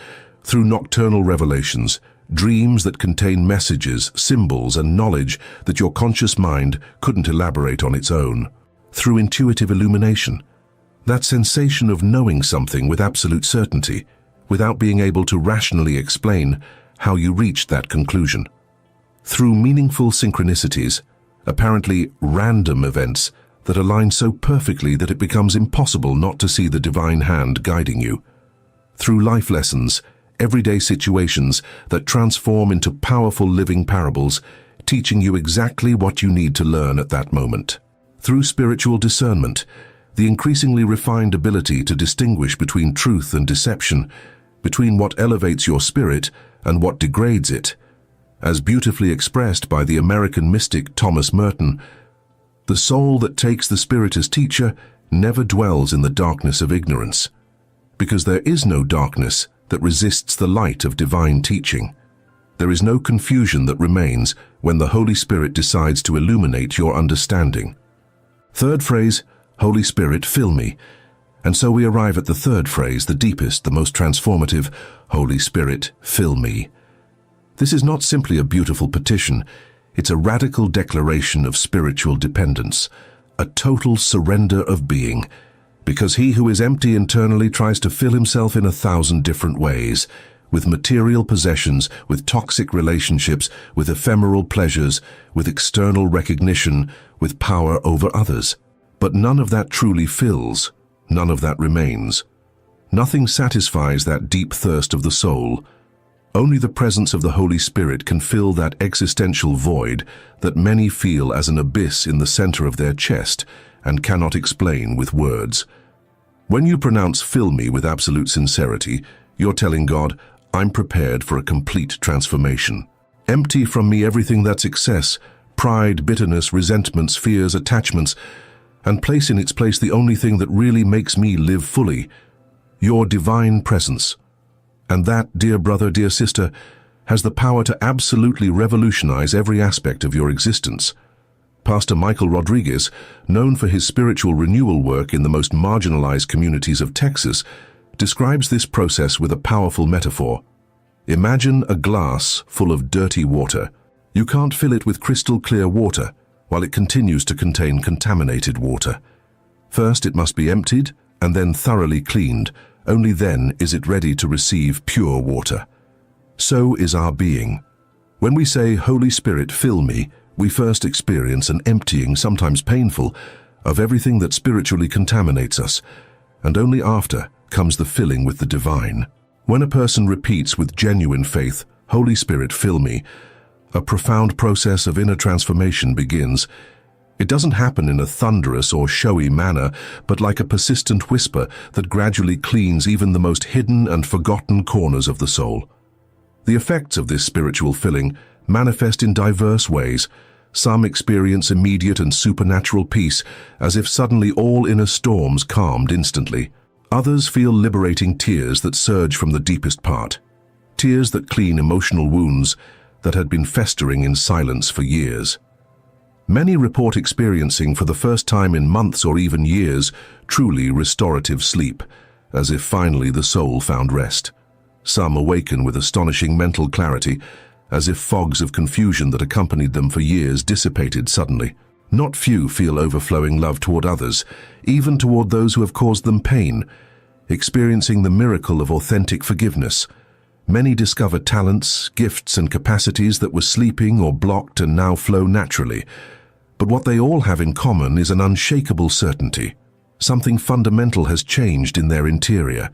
through nocturnal revelations, dreams that contain messages, symbols, and knowledge that your conscious mind couldn't elaborate on its own. Through intuitive illumination, that sensation of knowing something with absolute certainty, without being able to rationally explain how you reached that conclusion. Through meaningful synchronicities, apparently random events that align so perfectly that it becomes impossible not to see the divine hand guiding you. Through life lessons, everyday situations that transform into powerful living parables, teaching you exactly what you need to learn at that moment. Through spiritual discernment, the increasingly refined ability to distinguish between truth and deception, between what elevates your spirit and what degrades it. As beautifully expressed by the American mystic Thomas Merton, the soul that takes the Spirit as teacher never dwells in the darkness of ignorance, because there is no darkness that resists the light of divine teaching. There is no confusion that remains when the Holy Spirit decides to illuminate your understanding. Third phrase, Holy Spirit, fill me. And so we arrive at the third phrase, the deepest, the most transformative, Holy Spirit, fill me. This is not simply a beautiful petition, it's a radical declaration of spiritual dependence, a total surrender of being, because he who is empty internally tries to fill himself in 1,000 different ways, with material possessions, with toxic relationships, with ephemeral pleasures, with external recognition, with power over others. But none of that truly fills, none of that remains. Nothing satisfies that deep thirst of the soul. Only the presence of the Holy Spirit can fill that existential void that many feel as an abyss in the center of their chest and cannot explain with words. When you pronounce "fill me" with absolute sincerity, you're telling God, I'm prepared for a complete transformation. Empty from me everything that's excess, pride, bitterness, resentments, fears, attachments, and place in its place the only thing that really makes me live fully, your divine presence. And that, dear brother, dear sister, has the power to absolutely revolutionize every aspect of your existence. Pastor Michael Rodriguez, known for his spiritual renewal work in the most marginalized communities of Texas, describes this process with a powerful metaphor. Imagine a glass full of dirty water. You can't fill it with crystal clear water while it continues to contain contaminated water. First, it must be emptied and then thoroughly cleaned. Only then is it ready to receive pure water. So is our being. When we say, Holy Spirit, fill me, we first experience an emptying, sometimes painful, of everything that spiritually contaminates us, and only after comes the filling with the divine. When a person repeats with genuine faith, Holy Spirit, fill me, a profound process of inner transformation begins. It doesn't happen in a thunderous or showy manner, but like a persistent whisper that gradually cleans even the most hidden and forgotten corners of the soul. The effects of this spiritual filling manifest in diverse ways. Some experience immediate and supernatural peace, as if suddenly all inner storms calmed instantly. Others feel liberating tears that surge from the deepest part. Tears that clean emotional wounds that had been festering in silence for years. Many report experiencing for the first time in months or even years truly restorative sleep, as if finally the soul found rest. Some awaken with astonishing mental clarity, as if fogs of confusion that accompanied them for years dissipated suddenly. Not few feel overflowing love toward others, even toward those who have caused them pain, experiencing the miracle of authentic forgiveness. Many discover talents, gifts, and capacities that were sleeping or blocked and now flow naturally. But what they all have in common is an unshakable certainty. Something fundamental has changed in their interior.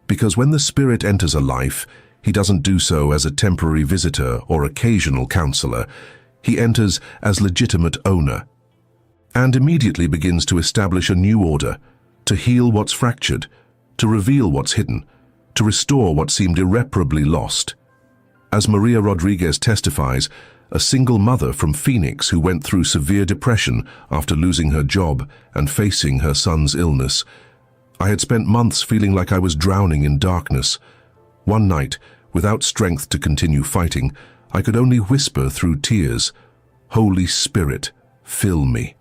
Because when the Spirit enters a life, he doesn't do so as a temporary visitor or occasional counselor. He enters as legitimate owner, and immediately begins to establish a new order, to heal what's fractured, to reveal what's hidden, to restore what seemed irreparably lost. As Maria Rodriguez testifies, a single mother from Phoenix who went through severe depression after losing her job and facing her son's illness. I had spent months feeling like I was drowning in darkness. One night, without strength to continue fighting, I could only whisper through tears, Holy Spirit, fill me.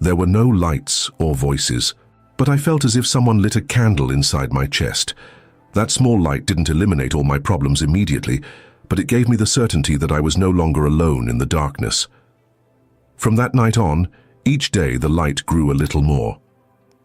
There were no lights or voices, but I felt as if someone lit a candle inside my chest. That small light didn't eliminate all my problems immediately, but it gave me the certainty that I was no longer alone in the darkness. From that night on, each day the light grew a little more.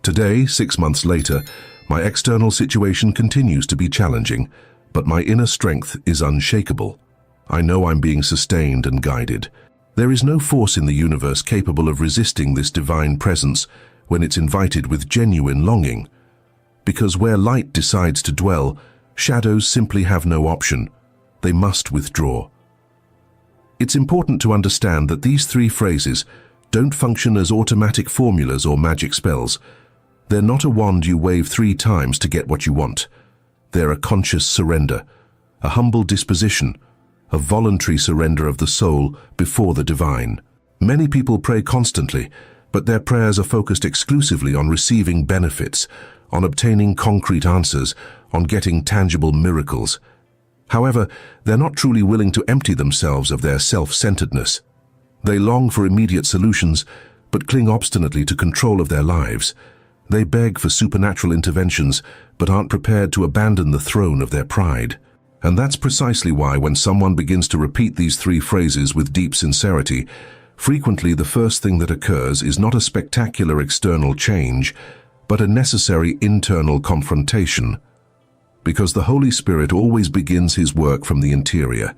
Today, 6 months later, my external situation continues to be challenging, but my inner strength is unshakable. I know I'm being sustained and guided. There is no force in the universe capable of resisting this divine presence when it's invited with genuine longing. Because where light decides to dwell, shadows simply have no option. They must withdraw. It's important to understand that these 3 phrases don't function as automatic formulas or magic spells. They're not a wand you wave 3 times to get what you want. They're a conscious surrender, a humble disposition, a voluntary surrender of the soul before the divine. Many people pray constantly, but their prayers are focused exclusively on receiving benefits, on obtaining concrete answers, on getting tangible miracles. However, they're not truly willing to empty themselves of their self-centeredness. They long for immediate solutions, but cling obstinately to control of their lives. They beg for supernatural interventions, but aren't prepared to abandon the throne of their pride. And that's precisely why when someone begins to repeat these 3 phrases with deep sincerity, frequently the first thing that occurs is not a spectacular external change, but a necessary internal confrontation. Because the Holy Spirit always begins his work from the interior,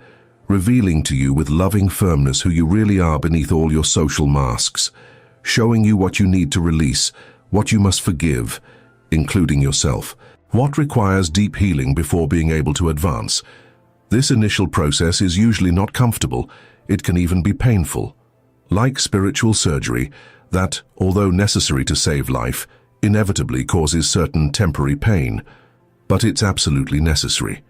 revealing to you with loving firmness who you really are beneath all your social masks, showing you what you need to release, what you must forgive, including yourself, what requires deep healing before being able to advance. This initial process is usually not comfortable. It can even be painful. Like spiritual surgery, that, although necessary to save life, inevitably causes certain temporary pain. But it's absolutely necessary.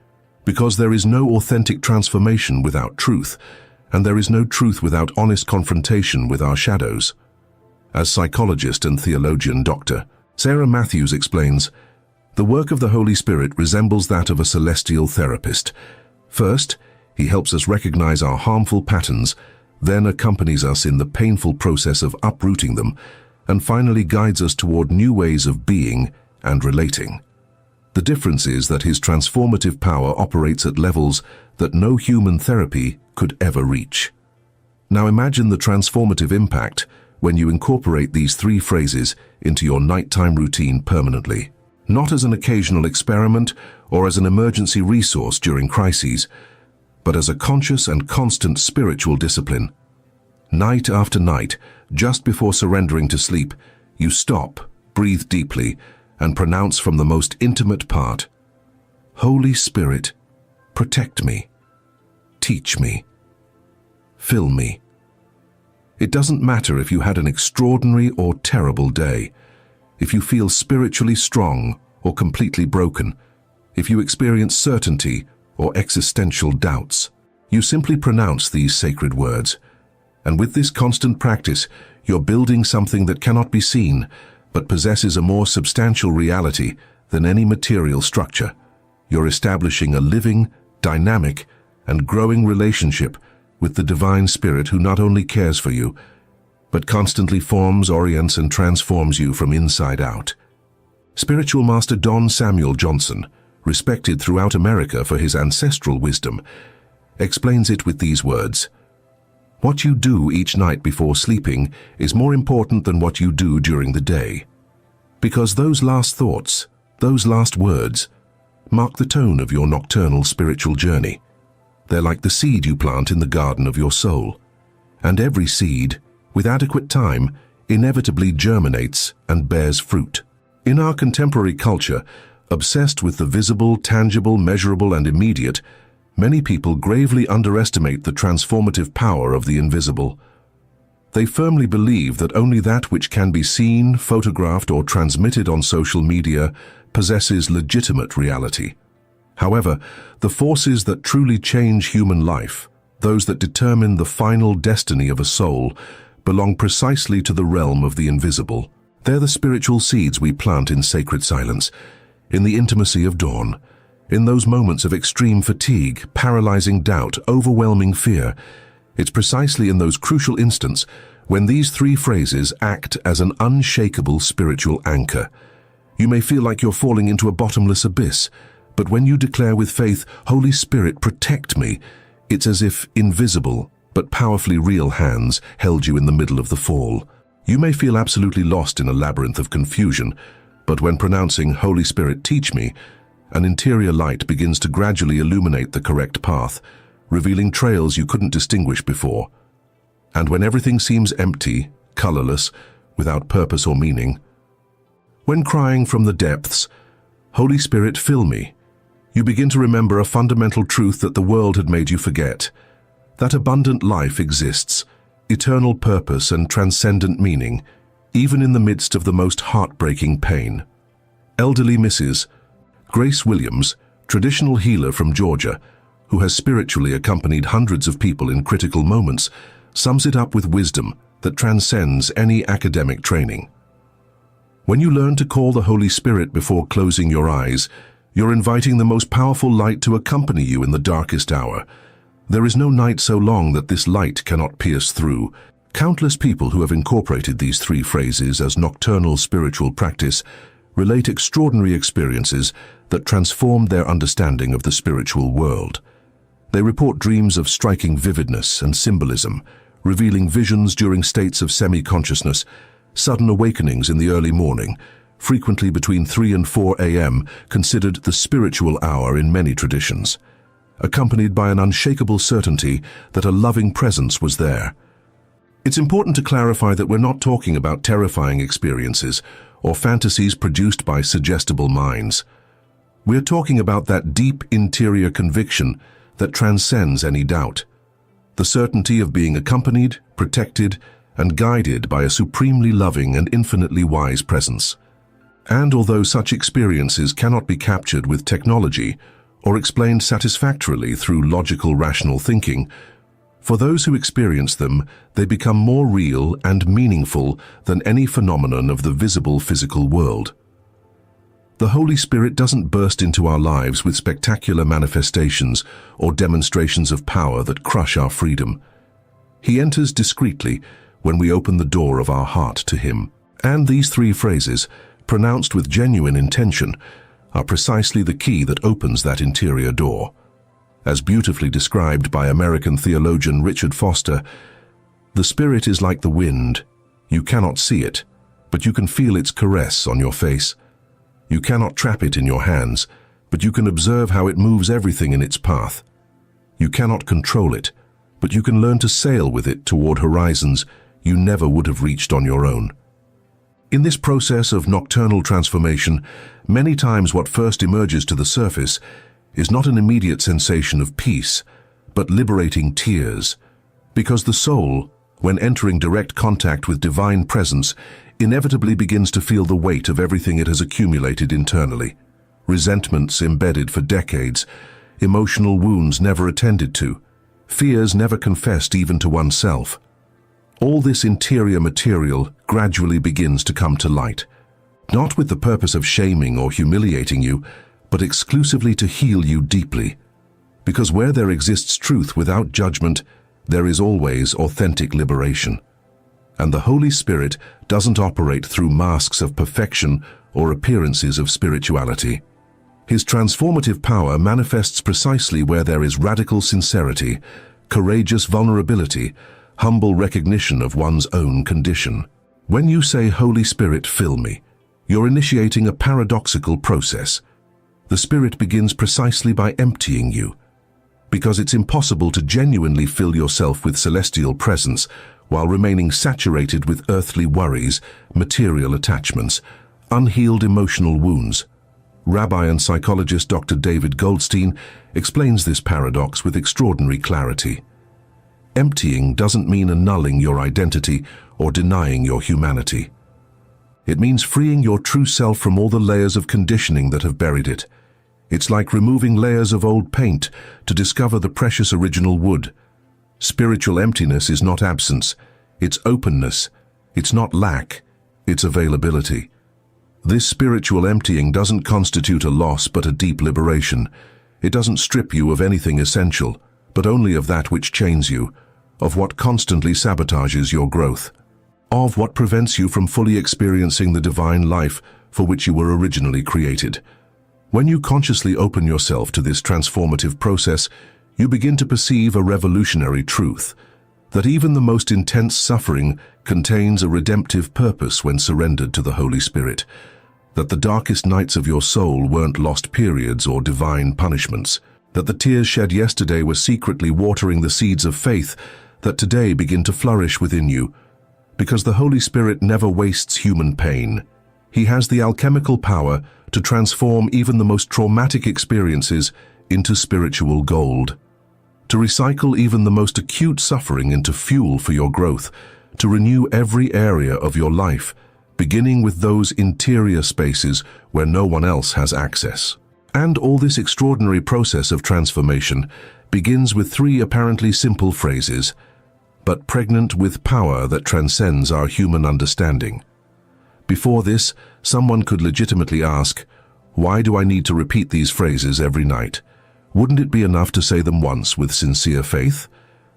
Because there is no authentic transformation without truth, and there is no truth without honest confrontation with our shadows. As psychologist and theologian Dr. Sarah Matthews explains, the work of the Holy Spirit resembles that of a celestial therapist. First, he helps us recognize our harmful patterns, then accompanies us in the painful process of uprooting them, and finally guides us toward new ways of being and relating. The difference is that his transformative power operates at levels that no human therapy could ever reach. Now imagine the transformative impact when you incorporate these 3 phrases into your nighttime routine permanently. Not as an occasional experiment or as an emergency resource during crises, but as a conscious and constant spiritual discipline. Night after night, just before surrendering to sleep, you stop, breathe deeply, and pronounce from the most intimate part, Holy Spirit, protect me, teach me, fill me. It doesn't matter if you had an extraordinary or terrible day, if you feel spiritually strong or completely broken, if you experience certainty or existential doubts. You simply pronounce these sacred words, and with this constant practice, you're building something that cannot be seen, but possesses a more substantial reality than any material structure. You're establishing a living, dynamic, and growing relationship with the Divine Spirit who not only cares for you, but constantly forms, orients, and transforms you from inside out. Spiritual Master Don Samuel Johnson, respected throughout America for his ancestral wisdom, explains it with these words, "What you do each night before sleeping is more important than what you do during the day. Because those last thoughts, those last words, mark the tone of your nocturnal spiritual journey. They're like the seed you plant in the garden of your soul. And every seed, with adequate time, inevitably germinates and bears fruit." In our contemporary culture, obsessed with the visible, tangible, measurable, and immediate, many people gravely underestimate the transformative power of the invisible. They firmly believe that only that which can be seen, photographed, or transmitted on social media possesses legitimate reality. However, the forces that truly change human life, those that determine the final destiny of a soul, belong precisely to the realm of the invisible. They're the spiritual seeds we plant in sacred silence, in the intimacy of dawn, in those moments of extreme fatigue, paralyzing doubt, overwhelming fear. It's precisely in those crucial instants when these 3 phrases act as an unshakable spiritual anchor. You may feel like you're falling into a bottomless abyss, but when you declare with faith, "Holy Spirit, protect me," It's as if invisible, but powerfully real hands held you in the middle of the fall. You may feel absolutely lost in a labyrinth of confusion, but when pronouncing "Holy Spirit, teach me," an interior light begins to gradually illuminate the correct path, revealing trails you couldn't distinguish before. And when everything seems empty, colorless, without purpose or meaning, when crying from the depths, "Holy Spirit, fill me," you begin to remember a fundamental truth that the world had made you forget: that abundant life exists, eternal purpose and transcendent meaning, even in the midst of the most heartbreaking pain. Elderly Mrs. Grace Williams, traditional healer from Georgia, who has spiritually accompanied hundreds of people in critical moments, sums it up with wisdom that transcends any academic training. When you learn to call the Holy Spirit before closing your eyes, you're inviting the most powerful light to accompany you in the darkest hour. There is no night so long that this light cannot pierce through. Countless people who have incorporated these three phrases as nocturnal spiritual practice relate extraordinary experiences that transformed their understanding of the spiritual world. They report dreams of striking vividness and symbolism, revealing visions during states of semi-consciousness, sudden awakenings in the early morning, frequently between 3 and 4 a.m., considered the spiritual hour in many traditions, accompanied by an unshakable certainty that a loving presence was there. It's important to clarify that we're not talking about terrifying experiences or fantasies produced by suggestible minds. We're talking about that deep interior conviction that transcends any doubt. The certainty of being accompanied, protected, and guided by a supremely loving and infinitely wise presence. And although such experiences cannot be captured with technology or explained satisfactorily through logical, rational thinking, for those who experience them, they become more real and meaningful than any phenomenon of the visible physical world. The Holy Spirit doesn't burst into our lives with spectacular manifestations or demonstrations of power that crush our freedom. He enters discreetly when we open the door of our heart to Him. And these three phrases, pronounced with genuine intention, are precisely the key that opens that interior door. As beautifully described by American theologian Richard Foster, the Spirit is like the wind. You cannot see it, but you can feel its caress on your face. You cannot trap it in your hands, but you can observe how it moves everything in its path. You cannot control it, but you can learn to sail with it toward horizons you never would have reached on your own. In this process of nocturnal transformation, many times what first emerges to the surface is not an immediate sensation of peace, but liberating tears, because the soul, when entering direct contact with divine presence, inevitably begins to feel the weight of everything it has accumulated internally. Resentments embedded for decades, emotional wounds never attended to, fears never confessed even to oneself. All this interior material gradually begins to come to light, not with the purpose of shaming or humiliating you, but exclusively to heal you deeply. Because where there exists truth without judgment, there is always authentic liberation. And the Holy Spirit doesn't operate through masks of perfection or appearances of spirituality. His transformative power manifests precisely where there is radical sincerity, courageous vulnerability, humble recognition of one's own condition. When you say, "Holy Spirit, fill me," you're initiating a paradoxical process. The Spirit begins precisely by emptying you, because it's impossible to genuinely fill yourself with celestial presence while remaining saturated with earthly worries, material attachments, unhealed emotional wounds. Rabbi and psychologist Dr. David Goldstein explains this paradox with extraordinary clarity. Emptying doesn't mean annulling your identity or denying your humanity. It means freeing your true self from all the layers of conditioning that have buried it. It's like removing layers of old paint to discover the precious original wood. Spiritual emptiness is not absence, it's openness. It's not lack, it's availability. This spiritual emptying doesn't constitute a loss but a deep liberation. It doesn't strip you of anything essential, but only of that which chains you, of what constantly sabotages your growth, of what prevents you from fully experiencing the divine life for which you were originally created. When you consciously open yourself to this transformative process, you begin to perceive a revolutionary truth, that even the most intense suffering contains a redemptive purpose when surrendered to the Holy Spirit, that the darkest nights of your soul weren't lost periods or divine punishments, that the tears shed yesterday were secretly watering the seeds of faith that today begin to flourish within you, because the Holy Spirit never wastes human pain. He has the alchemical power to transform even the most traumatic experiences into spiritual gold, to recycle even the most acute suffering into fuel for your growth, to renew every area of your life, beginning with those interior spaces where no one else has access. And all this extraordinary process of transformation begins with three apparently simple phrases, but pregnant with power that transcends our human understanding. Before this, someone could legitimately ask, why do I need to repeat these phrases every night? Wouldn't it be enough to say them once with sincere faith?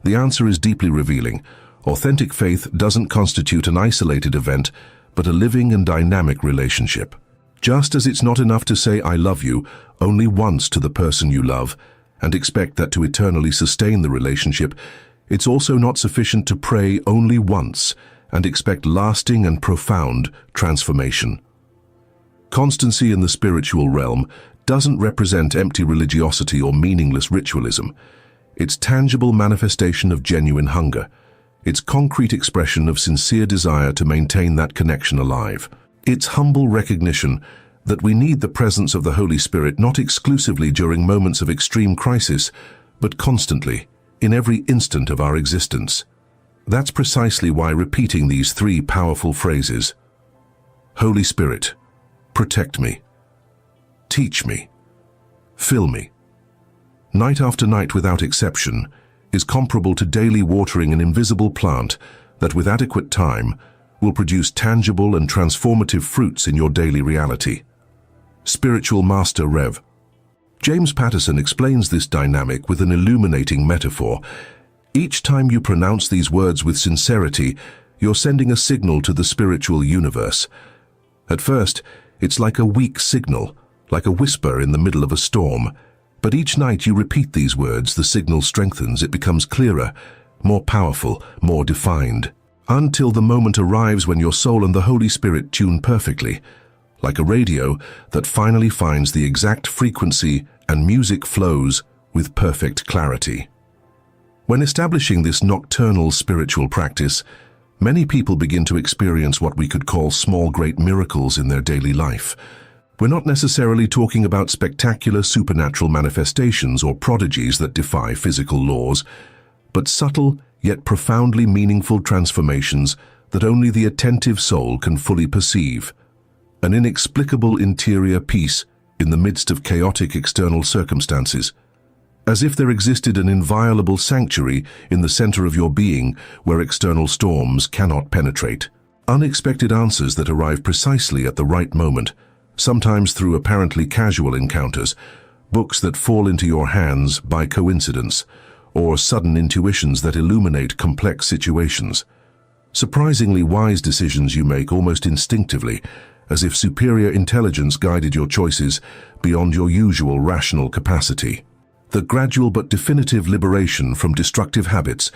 The answer is deeply revealing. Authentic faith doesn't constitute an isolated event, but a living and dynamic relationship. Just as it's not enough to say I love you only once to the person you love and expect that to eternally sustain the relationship, it's also not sufficient to pray only once and expect lasting and profound transformation. Constancy in the spiritual realm doesn't represent empty religiosity or meaningless ritualism. It's tangible manifestation of genuine hunger. It's concrete expression of sincere desire to maintain that connection alive. It's humble recognition that we need the presence of the Holy Spirit not exclusively during moments of extreme crisis, but constantly, in every instant of our existence. That's precisely why repeating these three powerful phrases, Holy Spirit, protect me, teach me, fill me, night after night without exception, is comparable to daily watering an invisible plant that with adequate time will produce tangible and transformative fruits in your daily reality. Spiritual Master Rev. James Patterson explains this dynamic with an illuminating metaphor. Each time you pronounce these words with sincerity, you're sending a signal to the spiritual universe. At first, it's like a weak signal, like a whisper in the middle of a storm. But each night you repeat these words, the signal strengthens, it becomes clearer, more powerful, more defined, until the moment arrives when your soul and the Holy Spirit tune perfectly, like a radio that finally finds the exact frequency and music flows with perfect clarity. When establishing this nocturnal spiritual practice, many people begin to experience what we could call small great miracles in their daily life. We're not necessarily talking about spectacular supernatural manifestations or prodigies that defy physical laws, but subtle yet profoundly meaningful transformations that only the attentive soul can fully perceive. An inexplicable interior peace in the midst of chaotic external circumstances, as if there existed an inviolable sanctuary in the center of your being where external storms cannot penetrate. Unexpected answers that arrive precisely at the right moment, sometimes through apparently casual encounters, books that fall into your hands by coincidence, or sudden intuitions that illuminate complex situations. Surprisingly wise decisions you make almost instinctively, as if superior intelligence guided your choices beyond your usual rational capacity. The gradual but definitive liberation from destructive habits,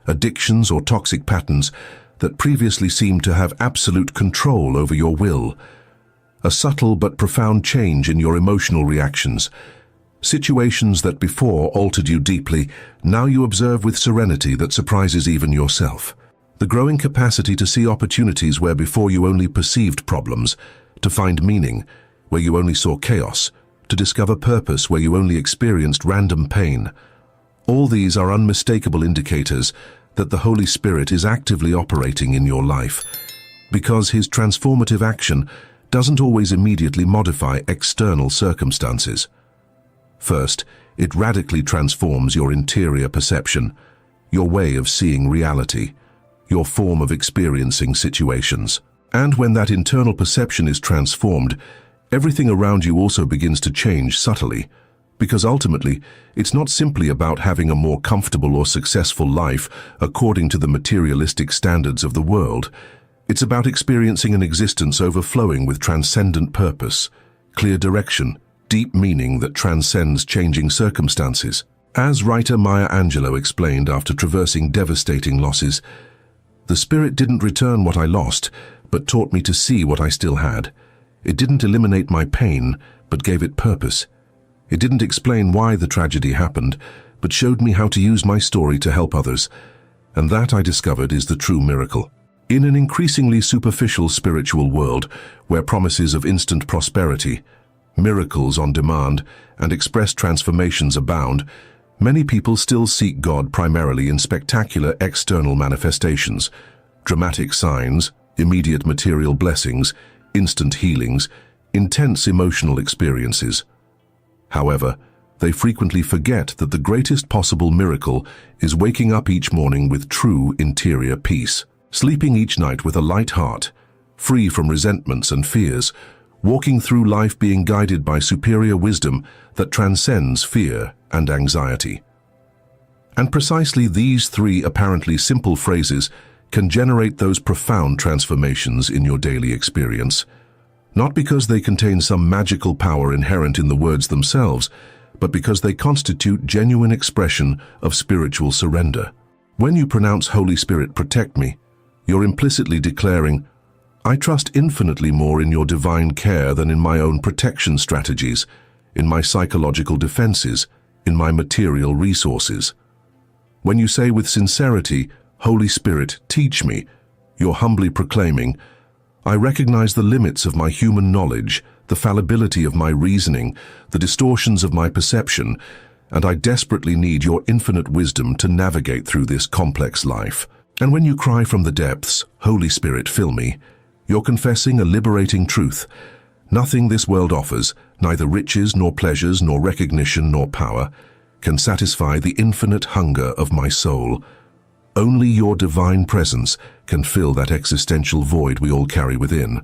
addictions or toxic patterns that previously seemed to have absolute control over your will. A subtle but profound change in your emotional reactions. Situations that before altered you deeply, now you observe with serenity that surprises even yourself. The growing capacity to see opportunities where before you only perceived problems, to find meaning where you only saw chaos, to discover purpose where you only experienced random pain. All these are unmistakable indicators that the Holy Spirit is actively operating in your life, because His transformative action doesn't always immediately modify external circumstances. First, it radically transforms your interior perception, your way of seeing reality, your form of experiencing situations. And when that internal perception is transformed, everything around you also begins to change subtly, because ultimately, it's not simply about having a more comfortable or successful life according to the materialistic standards of the world. It's about experiencing an existence overflowing with transcendent purpose, clear direction, deep meaning that transcends changing circumstances. As writer Maya Angelou explained after traversing devastating losses, "The Spirit didn't return what I lost, but taught me to see what I still had. It didn't eliminate my pain, but gave it purpose. It didn't explain why the tragedy happened, but showed me how to use my story to help others. And that, I discovered, is the true miracle." In an increasingly superficial spiritual world, where promises of instant prosperity, miracles on demand, and express transformations abound, many people still seek God primarily in spectacular external manifestations, dramatic signs, immediate material blessings, instant healings, intense emotional experiences. However, they frequently forget that the greatest possible miracle is waking up each morning with true interior peace, sleeping each night with a light heart, free from resentments and fears, walking through life being guided by superior wisdom that transcends fear and anxiety. And precisely these three apparently simple phrases can generate those profound transformations in your daily experience. Not because they contain some magical power inherent in the words themselves, but because they constitute genuine expression of spiritual surrender. When you pronounce "Holy Spirit, protect me," you're implicitly declaring, "I trust infinitely more in your divine care than in my own protection strategies, in my psychological defenses, in my material resources." When you say with sincerity, "Holy Spirit, teach me," you're humbly proclaiming, "I recognize the limits of my human knowledge, the fallibility of my reasoning, the distortions of my perception, and I desperately need your infinite wisdom to navigate through this complex life." And when you cry from the depths, "Holy Spirit, fill me," you're confessing a liberating truth. Nothing this world offers, neither riches nor pleasures nor recognition nor power, can satisfy the infinite hunger of my soul. Only your divine presence can fill that existential void we all carry within.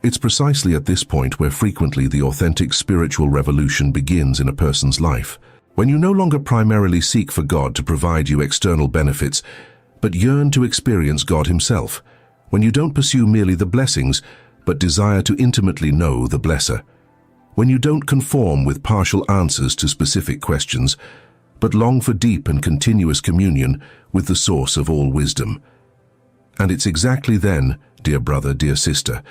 It's precisely at this point where frequently the authentic spiritual revolution begins in a person's life. When you no longer primarily seek for God to provide you external benefits, but yearn to experience God Himself. When you don't pursue merely the blessings, but desire to intimately know the blesser. When you don't conform with partial answers to specific questions, but long for deep and continuous communion with the source of all wisdom. And it's exactly then, dear brother, dear sister,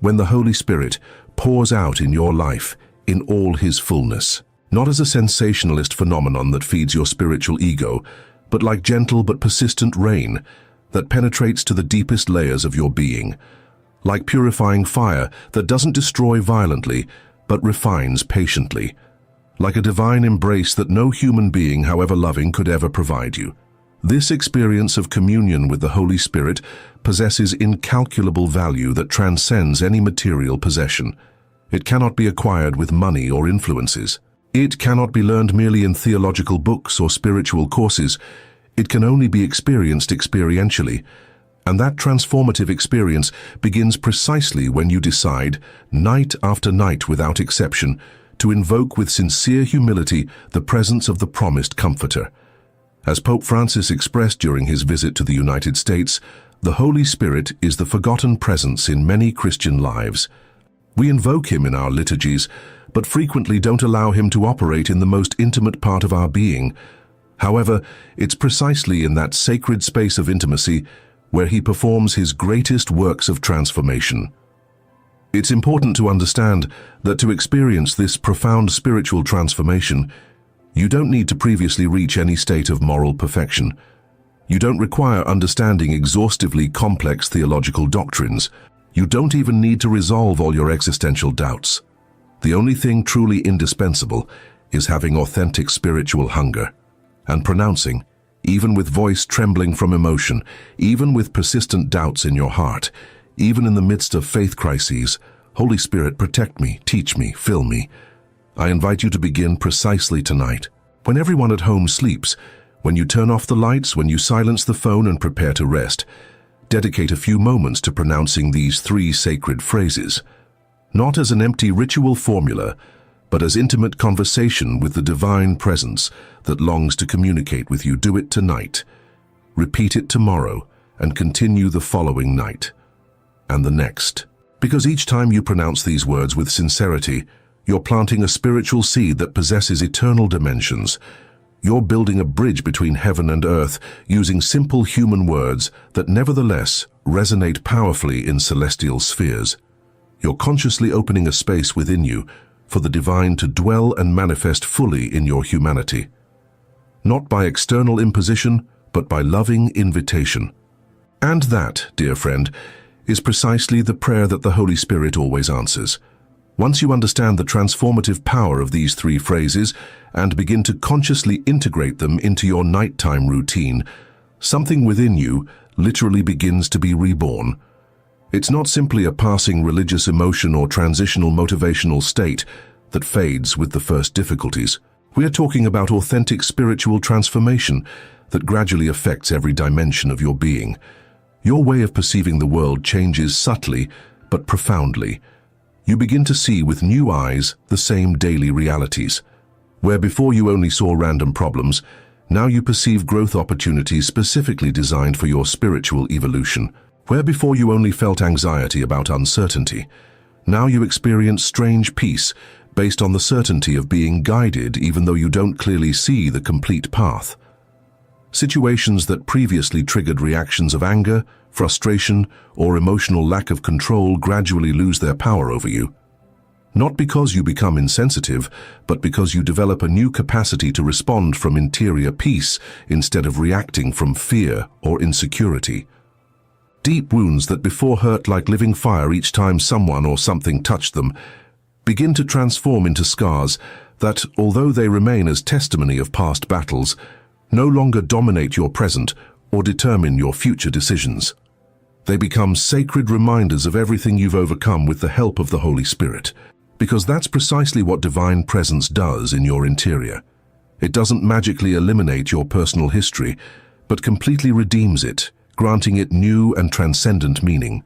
when the Holy Spirit pours out in your life in all His fullness, not as a sensationalist phenomenon that feeds your spiritual ego, but like gentle but persistent rain that penetrates to the deepest layers of your being, like purifying fire that doesn't destroy violently, but refines patiently, like a divine embrace that no human being, however loving, could ever provide you. This experience of communion with the Holy Spirit possesses incalculable value that transcends any material possession. It cannot be acquired with money or influences. It cannot be learned merely in theological books or spiritual courses. It can only be experienced experientially. And that transformative experience begins precisely when you decide, night after night without exception, to invoke with sincere humility the presence of the promised Comforter. As Pope Francis expressed during his visit to the United States, the Holy Spirit is the forgotten presence in many Christian lives. We invoke Him in our liturgies, but frequently don't allow Him to operate in the most intimate part of our being. However, it's precisely in that sacred space of intimacy where He performs His greatest works of transformation. It's important to understand that to experience this profound spiritual transformation, you don't need to previously reach any state of moral perfection. You don't require understanding exhaustively complex theological doctrines. You don't even need to resolve all your existential doubts. The only thing truly indispensable is having authentic spiritual hunger and pronouncing, even with voice trembling from emotion, even with persistent doubts in your heart, even in the midst of faith crises, "Holy Spirit, protect me, teach me, fill me." I invite you to begin precisely tonight. When everyone at home sleeps, when you turn off the lights, when you silence the phone and prepare to rest, dedicate a few moments to pronouncing these three sacred phrases, not as an empty ritual formula, but as intimate conversation with the divine presence that longs to communicate with you. Do it tonight. Repeat it tomorrow and continue the following night and the next. Because each time you pronounce these words with sincerity, you're planting a spiritual seed that possesses eternal dimensions. You're building a bridge between heaven and earth using simple human words that nevertheless resonate powerfully in celestial spheres. You're consciously opening a space within you for the divine to dwell and manifest fully in your humanity. Not by external imposition, but by loving invitation. And that, dear friend, is precisely the prayer that the Holy Spirit always answers. Once you understand the transformative power of these three phrases and begin to consciously integrate them into your nighttime routine, something within you literally begins to be reborn. It's not simply a passing religious emotion or transitional motivational state that fades with the first difficulties. We are talking about authentic spiritual transformation that gradually affects every dimension of your being. Your way of perceiving the world changes subtly but profoundly. You begin to see with new eyes the same daily realities. Where before you only saw random problems, now you perceive growth opportunities specifically designed for your spiritual evolution. Where before you only felt anxiety about uncertainty, now you experience strange peace based on the certainty of being guided even though you don't clearly see the complete path. Situations that previously triggered reactions of anger, frustration, or emotional lack of control gradually lose their power over you. Not because you become insensitive, but because you develop a new capacity to respond from interior peace instead of reacting from fear or insecurity. Deep wounds that before hurt like living fire each time someone or something touched them begin to transform into scars that, although they remain as testimony of past battles, no longer dominate your present or determine your future decisions. They become sacred reminders of everything you've overcome with the help of the Holy Spirit, because that's precisely what divine presence does in your interior. It doesn't magically eliminate your personal history, but completely redeems it, granting it new and transcendent meaning.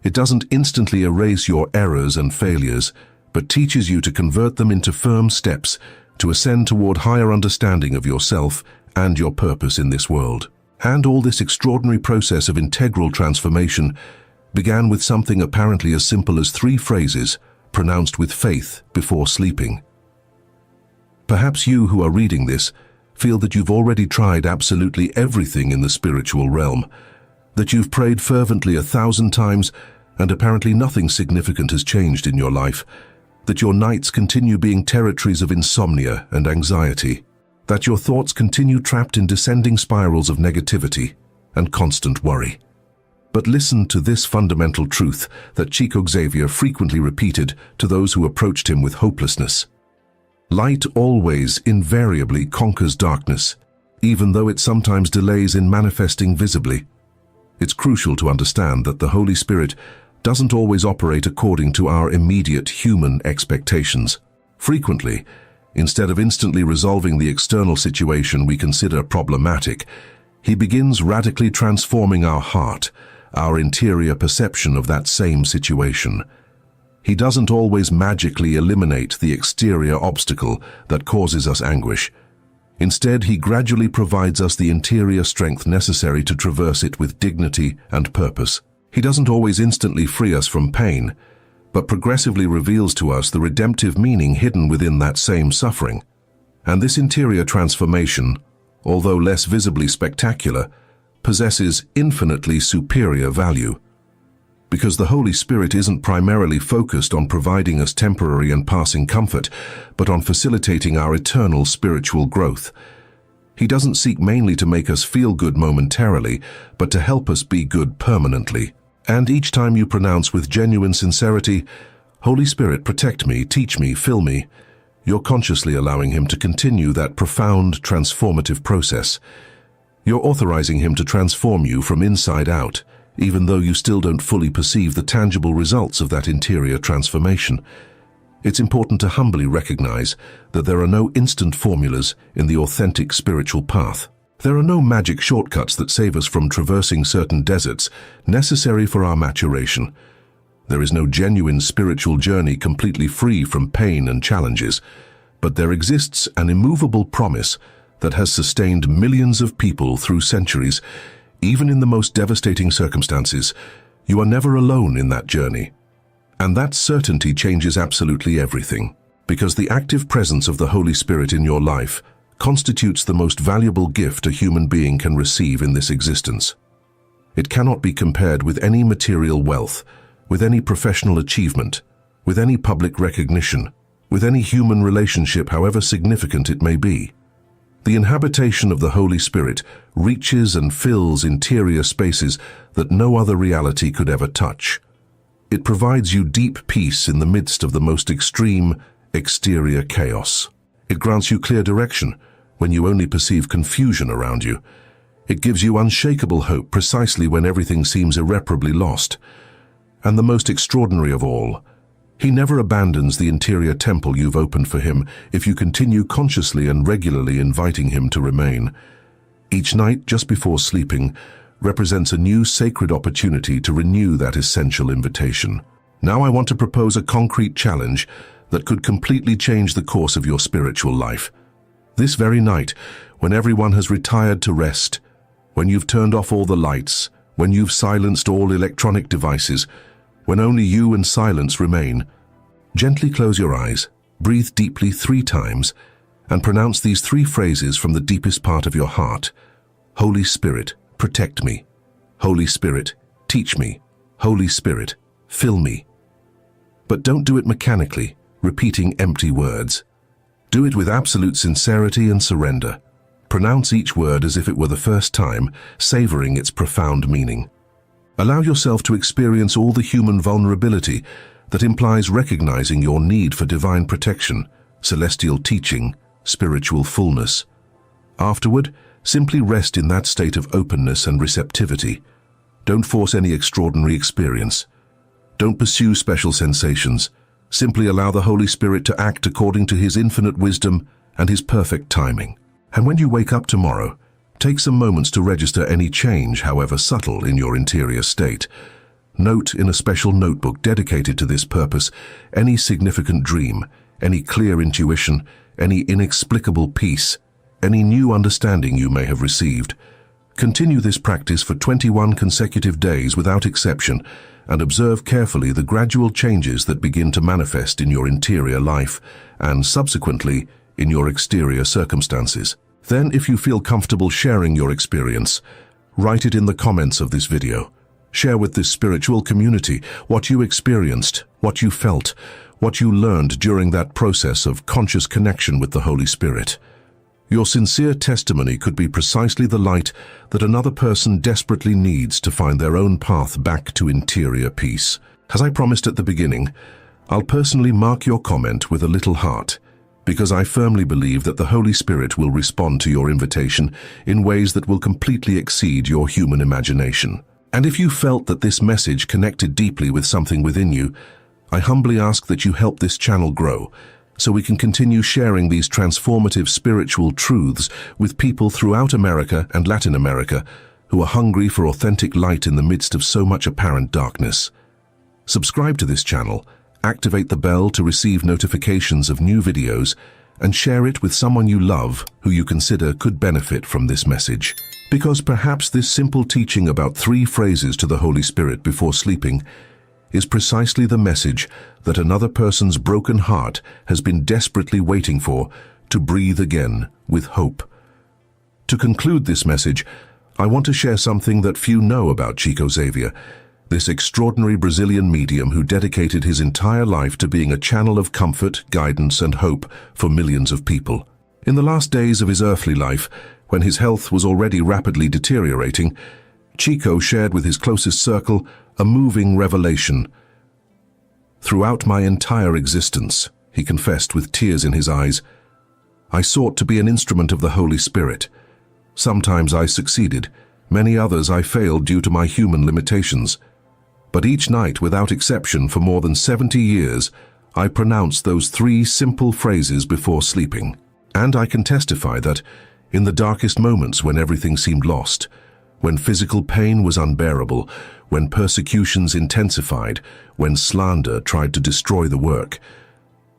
It doesn't instantly erase your errors and failures, but teaches you to convert them into firm steps to ascend toward higher understanding of yourself and your purpose in this world. And all this extraordinary process of integral transformation began with something apparently as simple as 3 phrases pronounced with faith before sleeping. Perhaps you who are reading this feel that you've already tried absolutely everything in the spiritual realm, that you've prayed fervently 1,000 times and apparently nothing significant has changed in your life, that your nights continue being territories of insomnia and anxiety, that your thoughts continue trapped in descending spirals of negativity and constant worry. But listen to this fundamental truth that Chico Xavier frequently repeated to those who approached him with hopelessness. Light always, invariably conquers darkness, even though it sometimes delays in manifesting visibly. It's crucial to understand that the Holy Spirit doesn't always operate according to our immediate human expectations. Frequently, instead of instantly resolving the external situation we consider problematic, he begins radically transforming our heart, our interior perception of that same situation. He doesn't always magically eliminate the exterior obstacle that causes us anguish. Instead, he gradually provides us the interior strength necessary to traverse it with dignity and purpose. He doesn't always instantly free us from pain, but progressively reveals to us the redemptive meaning hidden within that same suffering. And this interior transformation, although less visibly spectacular, possesses infinitely superior value. Because the Holy Spirit isn't primarily focused on providing us temporary and passing comfort, but on facilitating our eternal spiritual growth. He doesn't seek mainly to make us feel good momentarily, but to help us be good permanently. And each time you pronounce with genuine sincerity, "Holy Spirit, protect me, teach me, fill me," you're consciously allowing him to continue that profound, transformative process. You're authorizing him to transform you from inside out, even though you still don't fully perceive the tangible results of that interior transformation. It's important to humbly recognize that there are no instant formulas in the authentic spiritual path. There are no magic shortcuts that save us from traversing certain deserts necessary for our maturation. There is no genuine spiritual journey completely free from pain and challenges, but there exists an immovable promise that has sustained millions of people through centuries. Even in the most devastating circumstances, you are never alone in that journey. And that certainty changes absolutely everything, because the active presence of the Holy Spirit in your life constitutes the most valuable gift a human being can receive in this existence. It cannot be compared with any material wealth, with any professional achievement, with any public recognition, with any human relationship, however significant it may be. The inhabitation of the Holy Spirit reaches and fills interior spaces that no other reality could ever touch. It provides you deep peace in the midst of the most extreme exterior chaos. It grants you clear direction when you only perceive confusion around you. It gives you unshakable hope precisely when everything seems irreparably lost. And the most extraordinary of all, He never abandons the interior temple you've opened for Him if you continue consciously and regularly inviting Him to remain. Each night, just before sleeping, represents a new sacred opportunity to renew that essential invitation. Now I want to propose a concrete challenge that could completely change the course of your spiritual life. This very night, when everyone has retired to rest, when you've turned off all the lights, when you've silenced all electronic devices, when only you and silence remain, gently close your eyes, breathe deeply 3 times, and pronounce these 3 phrases from the deepest part of your heart. Holy Spirit, protect me. Holy Spirit, teach me. Holy Spirit, fill me. But don't do it mechanically, repeating empty words. Do it with absolute sincerity and surrender. Pronounce each word as if it were the first time, savoring its profound meaning. Allow yourself to experience all the human vulnerability that implies recognizing your need for divine protection, celestial teaching, spiritual fullness. Afterward, simply rest in that state of openness and receptivity. Don't force any extraordinary experience. Don't pursue special sensations. Simply allow the Holy Spirit to act according to His infinite wisdom and His perfect timing. And when you wake up tomorrow, take some moments to register any change, however subtle, in your interior state. Note in a special notebook dedicated to this purpose any significant dream, any clear intuition, any inexplicable peace, any new understanding you may have received. Continue this practice for 21 consecutive days without exception, and observe carefully the gradual changes that begin to manifest in your interior life and, subsequently, in your exterior circumstances. Then, if you feel comfortable sharing your experience, write it in the comments of this video. Share with this spiritual community what you experienced, what you felt, what you learned during that process of conscious connection with the Holy Spirit. Your sincere testimony could be precisely the light that another person desperately needs to find their own path back to interior peace. As I promised at the beginning, I'll personally mark your comment with a little heart, because I firmly believe that the Holy Spirit will respond to your invitation in ways that will completely exceed your human imagination. And if you felt that this message connected deeply with something within you, I humbly ask that you help this channel grow, so we can continue sharing these transformative spiritual truths with people throughout America and Latin America who are hungry for authentic light in the midst of so much apparent darkness. Subscribe to this channel, activate the bell to receive notifications of new videos, and share it with someone you love who you consider could benefit from this message. Because perhaps this simple teaching about 3 phrases to the Holy Spirit before sleeping is precisely the message that another person's broken heart has been desperately waiting for to breathe again with hope. To conclude this message, I want to share something that few know about Chico Xavier, this extraordinary Brazilian medium who dedicated his entire life to being a channel of comfort, guidance, and hope for millions of people. In the last days of his earthly life, when his health was already rapidly deteriorating, Chico shared with his closest circle a moving revelation. Throughout my entire existence, he confessed with tears in his eyes, I sought to be an instrument of the Holy Spirit. Sometimes I succeeded, many others I failed due to my human limitations. But each night, without exception, for more than 70 years, I pronounced those 3 simple phrases before sleeping. And I can testify that, in the darkest moments when everything seemed lost, when physical pain was unbearable, when persecutions intensified, when slander tried to destroy the work,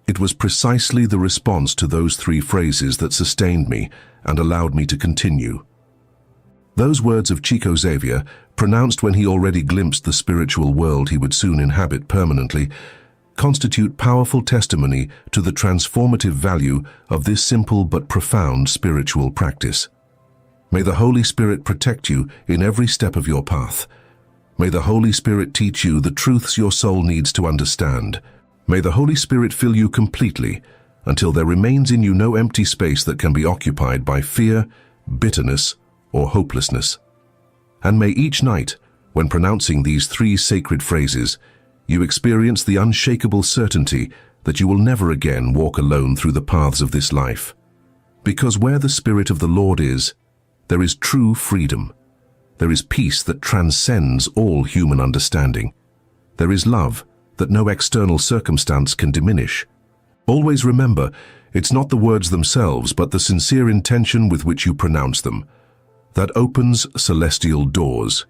it was precisely the response to those 3 phrases that sustained me and allowed me to continue. Those words of Chico Xavier, pronounced when he already glimpsed the spiritual world he would soon inhabit permanently, constitute powerful testimony to the transformative value of this simple but profound spiritual practice. May the Holy Spirit protect you in every step of your path. May the Holy Spirit teach you the truths your soul needs to understand. May the Holy Spirit fill you completely until there remains in you no empty space that can be occupied by fear, bitterness, or hopelessness. And may each night, when pronouncing these 3 sacred phrases, you experience the unshakable certainty that you will never again walk alone through the paths of this life. Because where the Spirit of the Lord is, there is true freedom. There is peace that transcends all human understanding. There is love that no external circumstance can diminish. Always remember, it's not the words themselves, but the sincere intention with which you pronounce them that opens celestial doors.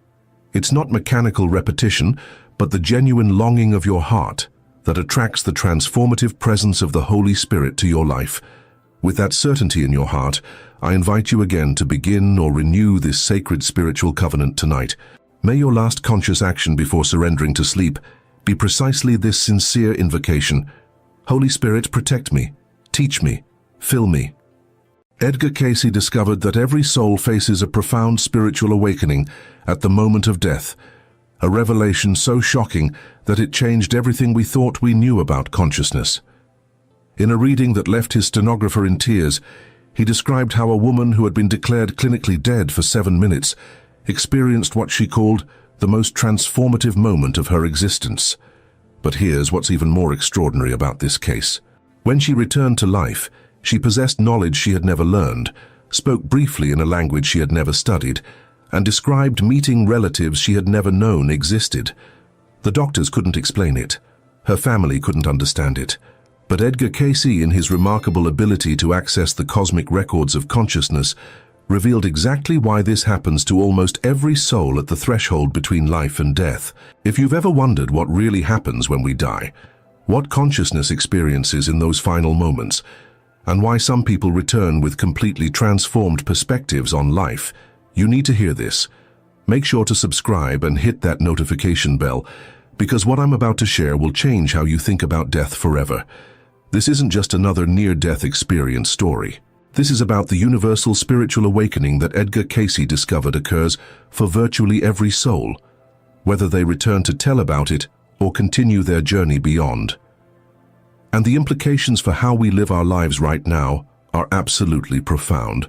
It's not mechanical repetition, but the genuine longing of your heart that attracts the transformative presence of the Holy Spirit to your life. With that certainty in your heart, I invite you again to begin or renew this sacred spiritual covenant tonight. May your last conscious action before surrendering to sleep be precisely this sincere invocation: Holy Spirit, protect me, teach me, fill me. Edgar Cayce discovered that every soul faces a profound spiritual awakening at the moment of death, a revelation so shocking that it changed everything we thought we knew about consciousness. In a reading that left his stenographer in tears, he described how a woman who had been declared clinically dead for 7 minutes experienced what she called the most transformative moment of her existence. But here's what's even more extraordinary about this case. When she returned to life, she possessed knowledge she had never learned, spoke briefly in a language she had never studied, and described meeting relatives she had never known existed. The doctors couldn't explain it. Her family couldn't understand it. But Edgar Cayce, in his remarkable ability to access the cosmic records of consciousness, revealed exactly why this happens to almost every soul at the threshold between life and death. If you've ever wondered what really happens when we die, what consciousness experiences in those final moments, and why some people return with completely transformed perspectives on life, you need to hear this. Make sure to subscribe and hit that notification bell, because what I'm about to share will change how you think about death forever. This isn't just another near-death experience story. This is about the universal spiritual awakening that Edgar Cayce discovered occurs for virtually every soul, whether they return to tell about it or continue their journey beyond. And the implications for how we live our lives right now are absolutely profound.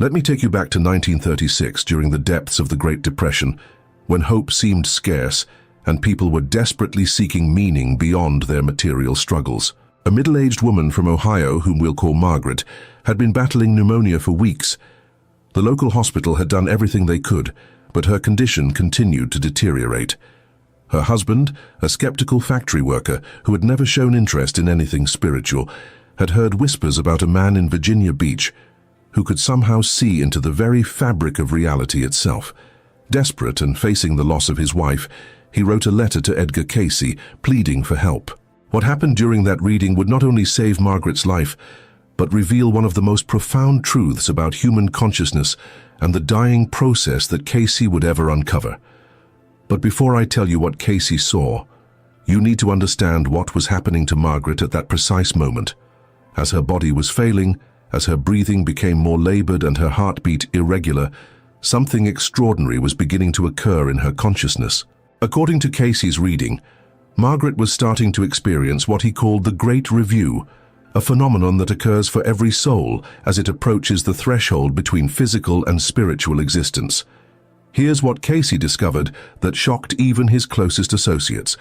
Let me take you back to 1936, during the depths of the Great Depression, when hope seemed scarce and people were desperately seeking meaning beyond their material struggles. A middle-aged woman from Ohio, whom we'll call Margaret, had been battling pneumonia for weeks. The local hospital had done everything they could, but her condition continued to deteriorate. Her husband, a skeptical factory worker who had never shown interest in anything spiritual, had heard whispers about a man in Virginia Beach who could somehow see into the very fabric of reality itself. Desperate and facing the loss of his wife, he wrote a letter to Edgar Cayce, pleading for help. What happened during that reading would not only save Margaret's life, but reveal one of the most profound truths about human consciousness and the dying process that Cayce would ever uncover. But before I tell you what Cayce saw, you need to understand what was happening to Margaret at that precise moment. As her body was failing, as her breathing became more labored and her heartbeat irregular, something extraordinary was beginning to occur in her consciousness. According to Cayce's reading, Margaret was starting to experience what he called the Great Review, a phenomenon that occurs for every soul as it approaches the threshold between physical and spiritual existence. Here's what Cayce discovered that shocked even his closest associates.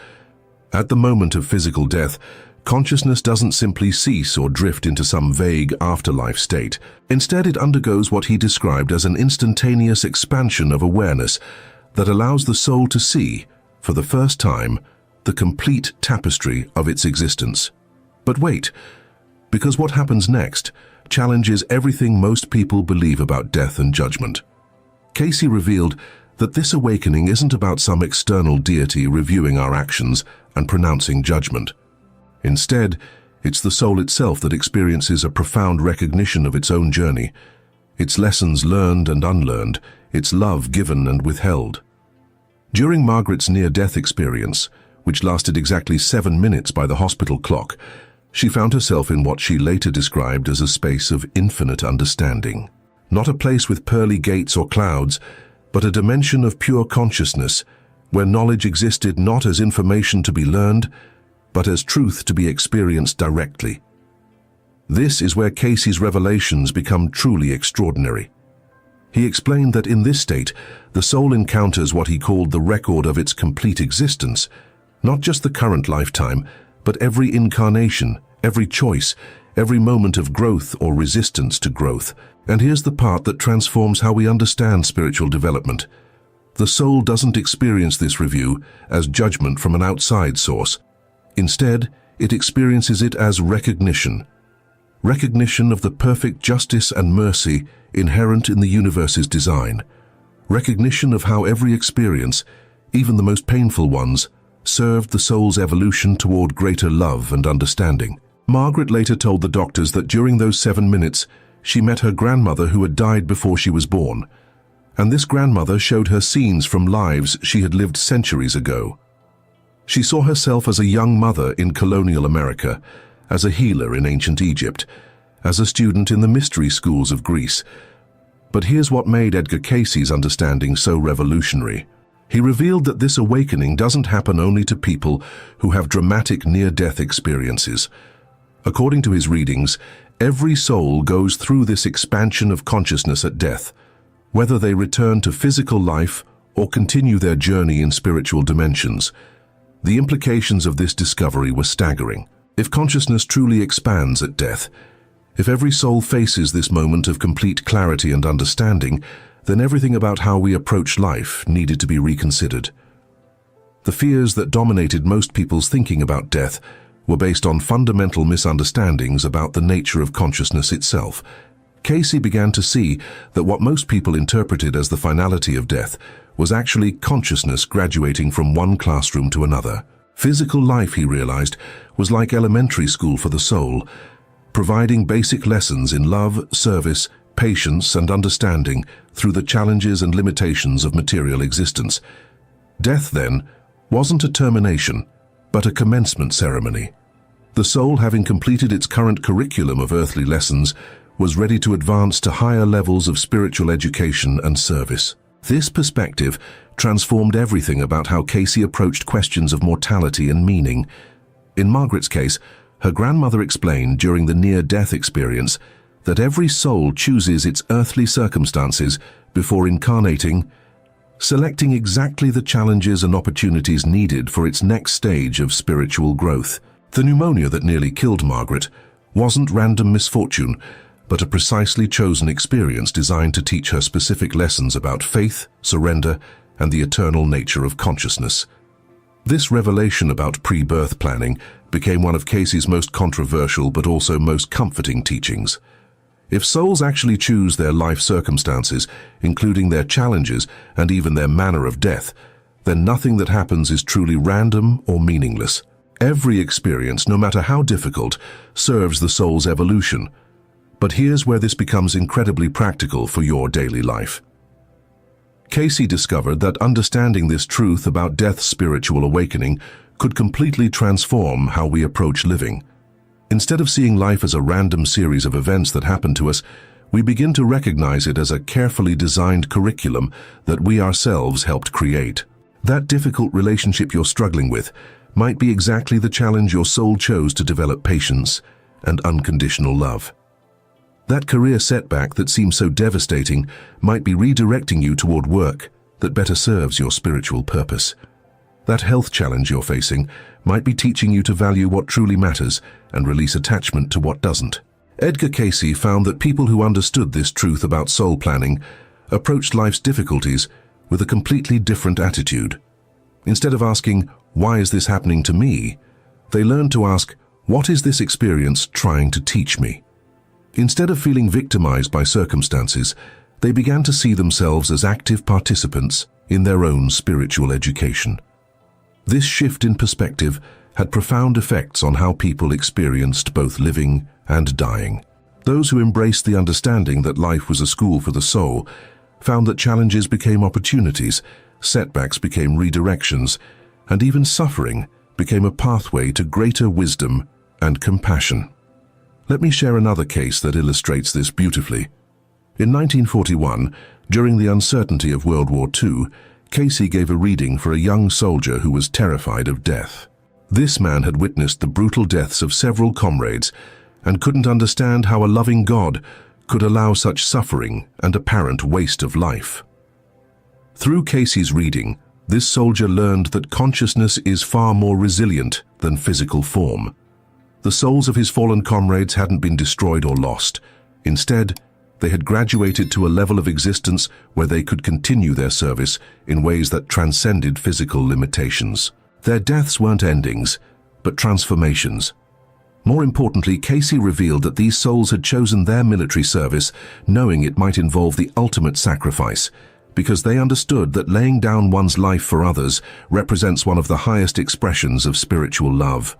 At the moment of physical death, consciousness doesn't simply cease or drift into some vague afterlife state. Instead, it undergoes what he described as an instantaneous expansion of awareness that allows the soul to see, for the first time, the complete tapestry of its existence. But wait, because what happens next challenges everything most people believe about death and judgment. Cayce revealed that this awakening isn't about some external deity reviewing our actions and pronouncing judgment. Instead, it's the soul itself that experiences a profound recognition of its own journey, its lessons learned and unlearned, its love given and withheld. During Margaret's near-death experience, which lasted exactly 7 minutes by the hospital clock, she found herself in what she later described as a space of infinite understanding. Not a place with pearly gates or clouds, but a dimension of pure consciousness, where knowledge existed not as information to be learned, but as truth to be experienced directly. This is where Cayce's revelations become truly extraordinary. He explained that in this state, the soul encounters what he called the record of its complete existence, not just the current lifetime, but every incarnation, every choice, every moment of growth or resistance to growth. And here's the part that transforms how we understand spiritual development. The soul doesn't experience this review as judgment from an outside source. Instead, it experiences it as recognition. Recognition of the perfect justice and mercy inherent in the universe's design. Recognition of how every experience, even the most painful ones, served the soul's evolution toward greater love and understanding. Margaret later told the doctors that during those 7 minutes, she met her grandmother who had died before she was born. And this grandmother showed her scenes from lives she had lived centuries ago. She saw herself as a young mother in colonial America, as a healer in ancient Egypt, as a student in the mystery schools of Greece. But here's what made Edgar Cayce's understanding so revolutionary. He revealed that this awakening doesn't happen only to people who have dramatic near-death experiences. According to his readings, every soul goes through this expansion of consciousness at death, whether they return to physical life or continue their journey in spiritual dimensions. The implications of this discovery were staggering. If consciousness truly expands at death, if every soul faces this moment of complete clarity and understanding, then everything about how we approach life needed to be reconsidered. The fears that dominated most people's thinking about death were based on fundamental misunderstandings about the nature of consciousness itself. Cayce began to see that what most people interpreted as the finality of death was actually consciousness graduating from one classroom to another. Physical life, he realized, was like elementary school for the soul, providing basic lessons in love, service, patience, and understanding through the challenges and limitations of material existence. Death, then, wasn't a termination, but a commencement ceremony. The soul, having completed its current curriculum of earthly lessons, was ready to advance to higher levels of spiritual education and service. This perspective transformed everything about how Cayce approached questions of mortality and meaning. In Margaret's case, her grandmother explained during the near-death experience that every soul chooses its earthly circumstances before incarnating, selecting exactly the challenges and opportunities needed for its next stage of spiritual growth. The pneumonia that nearly killed Margaret wasn't random misfortune, but a precisely chosen experience designed to teach her specific lessons about faith, surrender, and the eternal nature of consciousness. This revelation about pre-birth planning became one of Cayce's most controversial but also most comforting teachings. If souls actually choose their life circumstances, including their challenges and even their manner of death, then nothing that happens is truly random or meaningless. Every experience, no matter how difficult, serves the soul's evolution. But here's where this becomes incredibly practical for your daily life. Cayce discovered that understanding this truth about death's spiritual awakening could completely transform how we approach living. Instead of seeing life as a random series of events that happen to us, we begin to recognize it as a carefully designed curriculum that we ourselves helped create. That difficult relationship you're struggling with might be exactly the challenge your soul chose to develop patience and unconditional love. That career setback that seems so devastating might be redirecting you toward work that better serves your spiritual purpose. That health challenge you're facing might be teaching you to value what truly matters and release attachment to what doesn't. Edgar Cayce found that people who understood this truth about soul planning approached life's difficulties with a completely different attitude. Instead of asking, "Why is this happening to me?" they learned to ask, "What is this experience trying to teach me?" Instead of feeling victimized by circumstances, they began to see themselves as active participants in their own spiritual education. This shift in perspective had profound effects on how people experienced both living and dying. Those who embraced the understanding that life was a school for the soul found that challenges became opportunities, setbacks became redirections, and even suffering became a pathway to greater wisdom and compassion. Let me share another case that illustrates this beautifully. In 1941, during the uncertainty of World War II, Cayce gave a reading for a young soldier who was terrified of death. This man had witnessed the brutal deaths of several comrades and couldn't understand how a loving God could allow such suffering and apparent waste of life. Through Cayce's reading, this soldier learned that consciousness is far more resilient than physical form. The souls of his fallen comrades hadn't been destroyed or lost. Instead, they had graduated to a level of existence where they could continue their service in ways that transcended physical limitations. Their deaths weren't endings, but transformations. More importantly, Cayce revealed that these souls had chosen their military service knowing it might involve the ultimate sacrifice, because they understood that laying down one's life for others represents one of the highest expressions of spiritual love.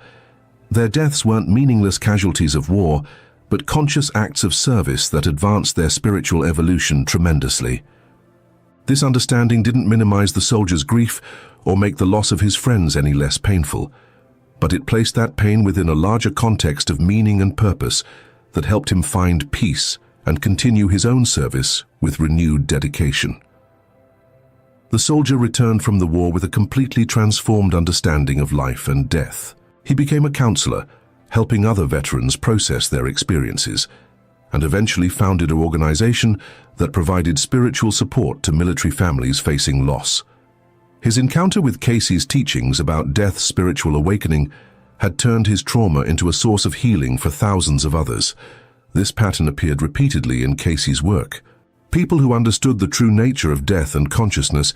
Their deaths weren't meaningless casualties of war, but conscious acts of service that advanced their spiritual evolution tremendously. This understanding didn't minimize the soldier's grief or make the loss of his friends any less painful, but it placed that pain within a larger context of meaning and purpose that helped him find peace and continue his own service with renewed dedication. The soldier returned from the war with a completely transformed understanding of life and death. He became a counselor, helping other veterans process their experiences, and eventually founded an organization that provided spiritual support to military families facing loss. His encounter with Cayce's teachings about death's spiritual awakening had turned his trauma into a source of healing for thousands of others. This pattern appeared repeatedly in Cayce's work. People who understood the true nature of death and consciousness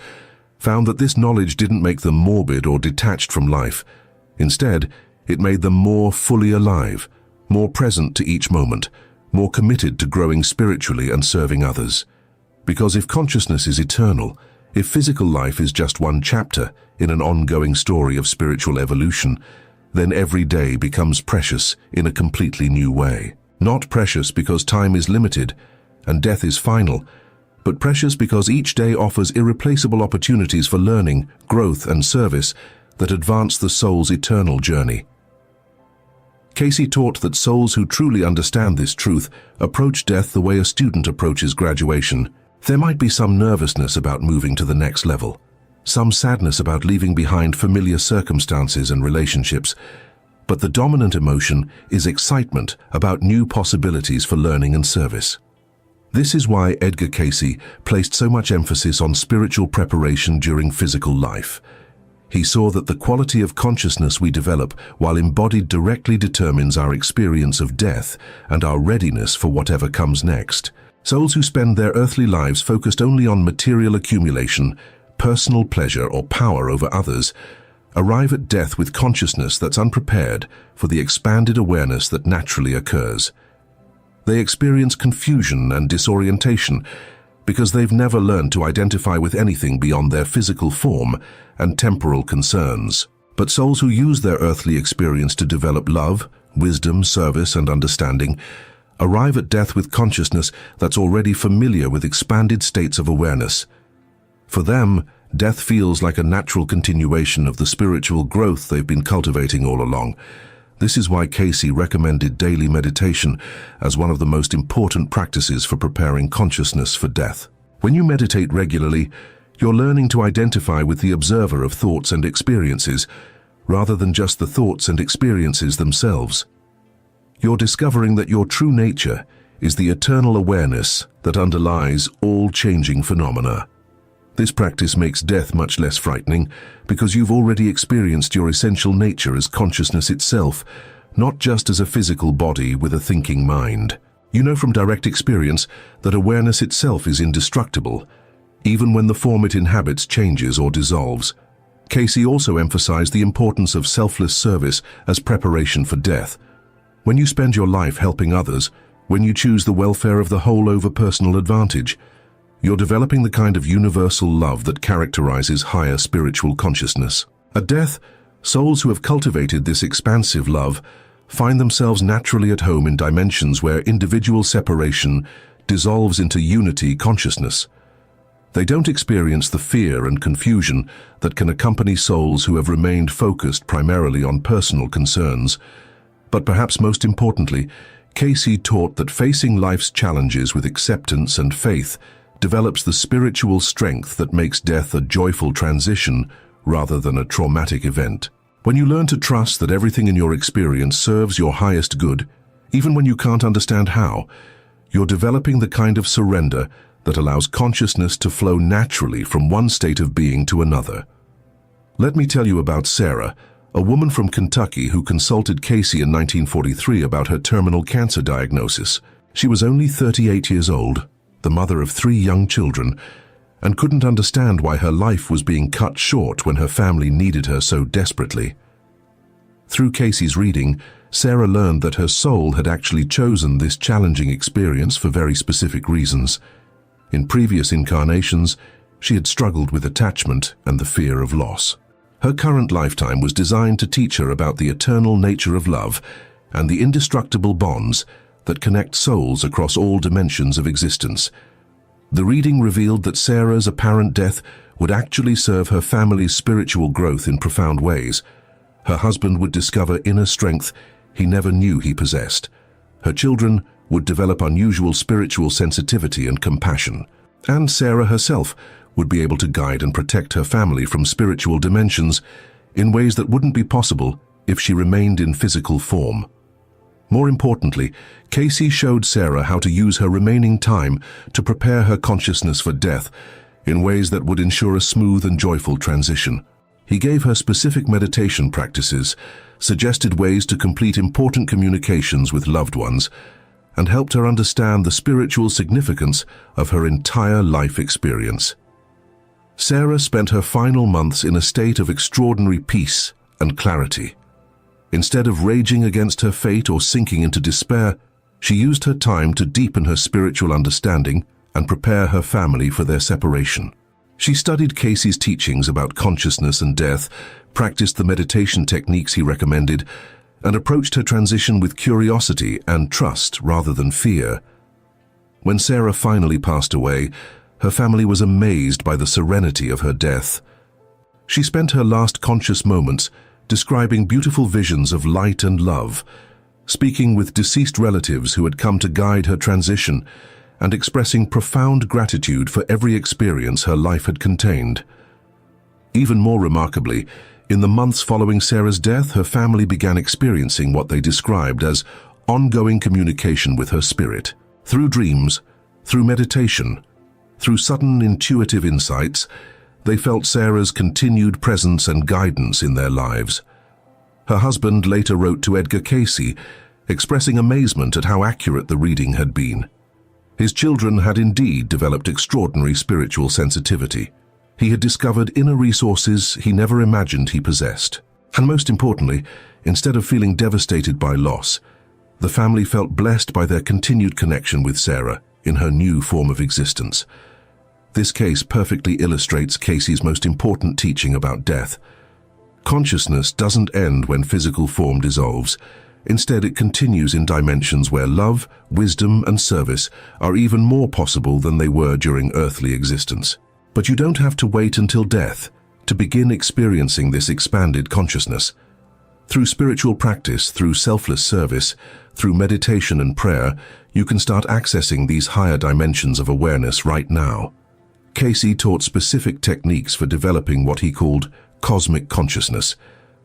found that this knowledge didn't make them morbid or detached from life. Instead, it made them more fully alive, more present to each moment, more committed to growing spiritually and serving others. Because if consciousness is eternal, if physical life is just one chapter in an ongoing story of spiritual evolution, then every day becomes precious in a completely new way. Not precious because time is limited and death is final, but precious because each day offers irreplaceable opportunities for learning, growth, and service that advance the soul's eternal journey. Cayce taught that souls who truly understand this truth approach death the way a student approaches graduation. There might be some nervousness about moving to the next level, some sadness about leaving behind familiar circumstances and relationships, but the dominant emotion is excitement about new possibilities for learning and service. This is why Edgar Cayce placed so much emphasis on spiritual preparation during physical life. He saw that the quality of consciousness we develop while embodied directly determines our experience of death and our readiness for whatever comes next. Souls who spend their earthly lives focused only on material accumulation, personal pleasure, or power over others arrive at death with consciousness that's unprepared for the expanded awareness that naturally occurs. They experience confusion and disorientation because they've never learned to identify with anything beyond their physical form and temporal concerns. But souls who use their earthly experience to develop love, wisdom, service, and understanding arrive at death with consciousness that's already familiar with expanded states of awareness. For them, death feels like a natural continuation of the spiritual growth they've been cultivating all along. This is why Cayce recommended daily meditation as one of the most important practices for preparing consciousness for death. When you meditate regularly, you're learning to identify with the observer of thoughts and experiences, rather than just the thoughts and experiences themselves. You're discovering that your true nature is the eternal awareness that underlies all changing phenomena. This practice makes death much less frightening because you've already experienced your essential nature as consciousness itself, not just as a physical body with a thinking mind. You know from direct experience that awareness itself is indestructible, even when the form it inhabits changes or dissolves. Cayce also emphasized the importance of selfless service as preparation for death. When you spend your life helping others, when you choose the welfare of the whole over personal advantage, you're developing the kind of universal love that characterizes higher spiritual consciousness. At death, souls who have cultivated this expansive love find themselves naturally at home in dimensions where individual separation dissolves into unity consciousness. They don't experience the fear and confusion that can accompany souls who have remained focused primarily on personal concerns. But perhaps most importantly, Cayce taught that facing life's challenges with acceptance and faith develops the spiritual strength that makes death a joyful transition rather than a traumatic event. When you learn to trust that everything in your experience serves your highest good, even when you can't understand how, you're developing the kind of surrender that allows consciousness to flow naturally from one state of being to another. Let me tell you about Sarah, a woman from Kentucky who consulted Cayce in 1943 about her terminal cancer diagnosis. She was only 38 years old, the mother of 3 young children, and couldn't understand why her life was being cut short when her family needed her so desperately. Through Cayce's reading, Sarah learned that her soul had actually chosen this challenging experience for very specific reasons. In previous incarnations, she had struggled with attachment and the fear of loss. Her current lifetime was designed to teach her about the eternal nature of love and the indestructible bonds that connect souls across all dimensions of existence. The reading revealed that Sarah's apparent death would actually serve her family's spiritual growth in profound ways. Her husband would discover inner strength he never knew he possessed. Her children would develop unusual spiritual sensitivity and compassion. And Sarah herself would be able to guide and protect her family from spiritual dimensions in ways that wouldn't be possible if she remained in physical form. More importantly, Cayce showed Sarah how to use her remaining time to prepare her consciousness for death in ways that would ensure a smooth and joyful transition. He gave her specific meditation practices, suggested ways to complete important communications with loved ones, and helped her understand the spiritual significance of her entire life experience. Sarah spent her final months in a state of extraordinary peace and clarity. Instead of raging against her fate or sinking into despair, she used her time to deepen her spiritual understanding and prepare her family for their separation. She studied Cayce's teachings about consciousness and death, practiced the meditation techniques he recommended, and approached her transition with curiosity and trust rather than fear. When Sarah finally passed away, her family was amazed by the serenity of her death. She spent her last conscious moments describing beautiful visions of light and love, speaking with deceased relatives who had come to guide her transition, and expressing profound gratitude for every experience her life had contained. Even more remarkably, in the months following Sarah's death, her family began experiencing what they described as ongoing communication with her spirit. Through dreams, through meditation, through sudden intuitive insights, they felt Sarah's continued presence and guidance in their lives. Her husband later wrote to Edgar Cayce, expressing amazement at how accurate the reading had been. His children had indeed developed extraordinary spiritual sensitivity. He had discovered inner resources he never imagined he possessed. And most importantly, instead of feeling devastated by loss, the family felt blessed by their continued connection with Sarah in her new form of existence. This case perfectly illustrates Cayce's most important teaching about death. Consciousness doesn't end when physical form dissolves. Instead, it continues in dimensions where love, wisdom, and service are even more possible than they were during earthly existence. But you don't have to wait until death to begin experiencing this expanded consciousness. Through spiritual practice, through selfless service, through meditation and prayer, you can start accessing these higher dimensions of awareness right now. Cayce taught specific techniques for developing what he called cosmic consciousness,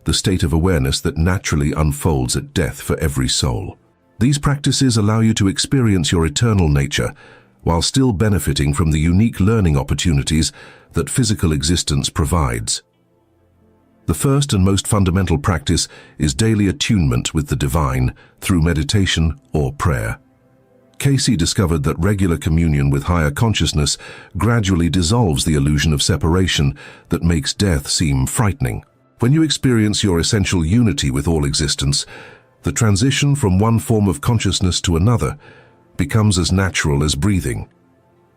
the state of awareness that naturally unfolds at death for every soul. These practices allow you to experience your eternal nature while still benefiting from the unique learning opportunities that physical existence provides. The first and most fundamental practice is daily attunement with the divine through meditation or prayer. Cayce discovered that regular communion with higher consciousness gradually dissolves the illusion of separation that makes death seem frightening. When you experience your essential unity with all existence, the transition from one form of consciousness to another becomes as natural as breathing.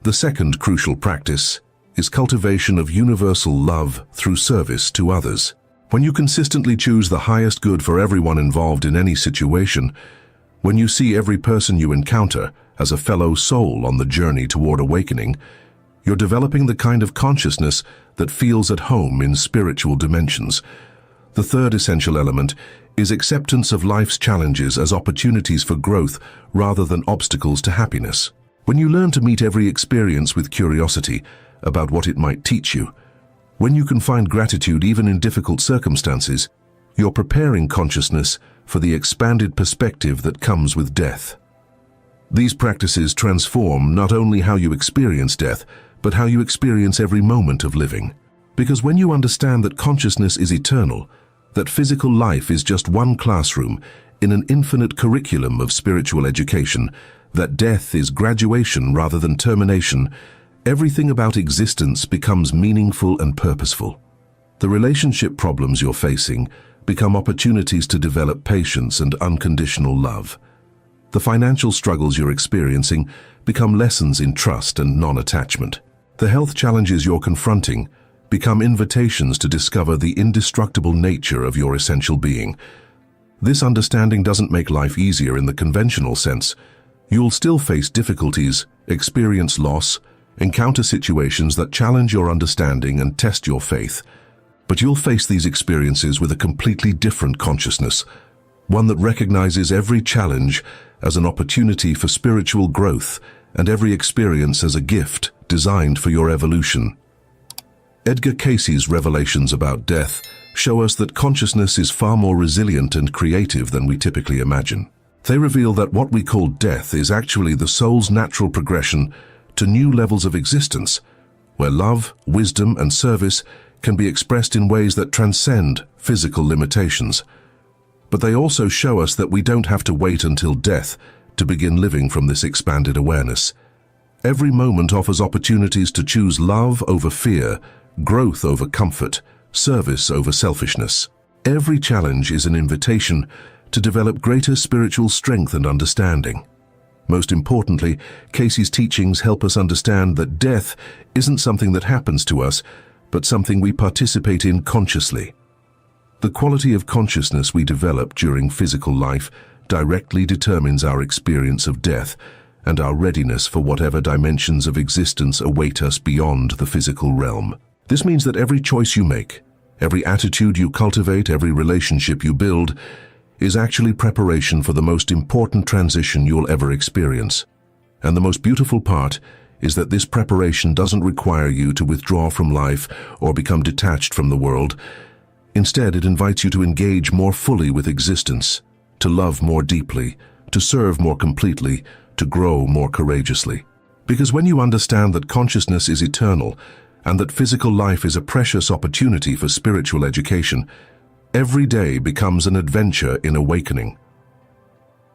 The second crucial practice is cultivation of universal love through service to others. When you consistently choose the highest good for everyone involved in any situation, when you see every person you encounter as a fellow soul on the journey toward awakening, You're developing the kind of consciousness that feels at home in spiritual dimensions. The third essential element is acceptance of life's challenges as opportunities for growth rather than obstacles to happiness. When you learn to meet every experience with curiosity about what it might teach you, when you can find gratitude even in difficult circumstances, you're preparing consciousness for the expanded perspective that comes with death. These practices transform not only how you experience death, but how you experience every moment of living. Because when you understand that consciousness is eternal, that physical life is just one classroom in an infinite curriculum of spiritual education, that death is graduation rather than termination, everything about existence becomes meaningful and purposeful. The relationship problems you're facing become opportunities to develop patience and unconditional love. The financial struggles you're experiencing become lessons in trust and non-attachment. The health challenges you're confronting become invitations to discover the indestructible nature of your essential being. This understanding doesn't make life easier in the conventional sense. You'll still face difficulties, experience loss, encounter situations that challenge your understanding and test your faith. But you'll face these experiences with a completely different consciousness, one that recognizes every challenge as an opportunity for spiritual growth and every experience as a gift designed for your evolution. Edgar Cayce's revelations about death show us that consciousness is far more resilient and creative than we typically imagine. They reveal that what we call death is actually the soul's natural progression to new levels of existence, where love, wisdom, and service can be expressed in ways that transcend physical limitations. But they also show us that we don't have to wait until death to begin living from this expanded awareness. Every moment offers opportunities to choose love over fear, growth over comfort, service over selfishness. Every challenge is an invitation to develop greater spiritual strength and understanding. Most importantly, Cayce's teachings help us understand that death isn't something that happens to us, but something we participate in consciously. The quality of consciousness we develop during physical life directly determines our experience of death and our readiness for whatever dimensions of existence await us beyond the physical realm. This means that every choice you make, every attitude you cultivate, every relationship you build, is actually preparation for the most important transition you'll ever experience. And the most beautiful part is that this preparation doesn't require you to withdraw from life or become detached from the world. Instead, it invites you to engage more fully with existence, to love more deeply, to serve more completely, to grow more courageously. Because when you understand that consciousness is eternal and that physical life is a precious opportunity for spiritual education, every day becomes an adventure in awakening.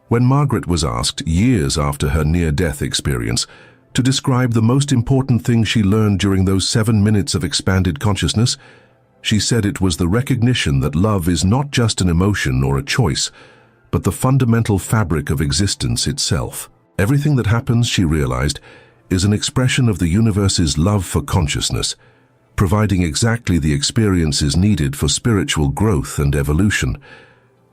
When Margaret was asked, years after her near-death experience, to describe the most important thing she learned during those 7 minutes of expanded consciousness, she said it was the recognition that love is not just an emotion or a choice, but the fundamental fabric of existence itself. Everything that happens, she realized, is an expression of the universe's love for consciousness, providing exactly the experiences needed for spiritual growth and evolution.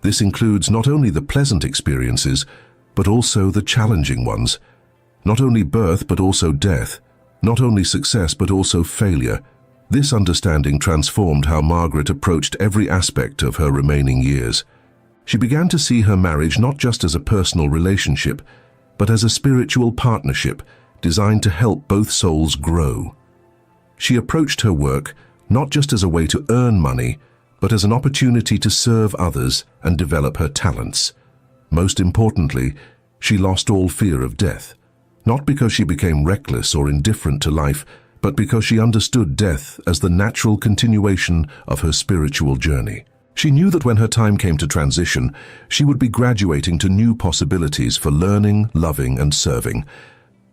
This includes not only the pleasant experiences, but also the challenging ones. Not only birth, but also death. Not only success, but also failure. This understanding transformed how Margaret approached every aspect of her remaining years. She began to see her marriage not just as a personal relationship, but as a spiritual partnership designed to help both souls grow. She approached her work not just as a way to earn money, but as an opportunity to serve others and develop her talents. Most importantly, she lost all fear of death, not because she became reckless or indifferent to life, but because she understood death as the natural continuation of her spiritual journey. She knew that when her time came to transition, she would be graduating to new possibilities for learning, loving, and serving.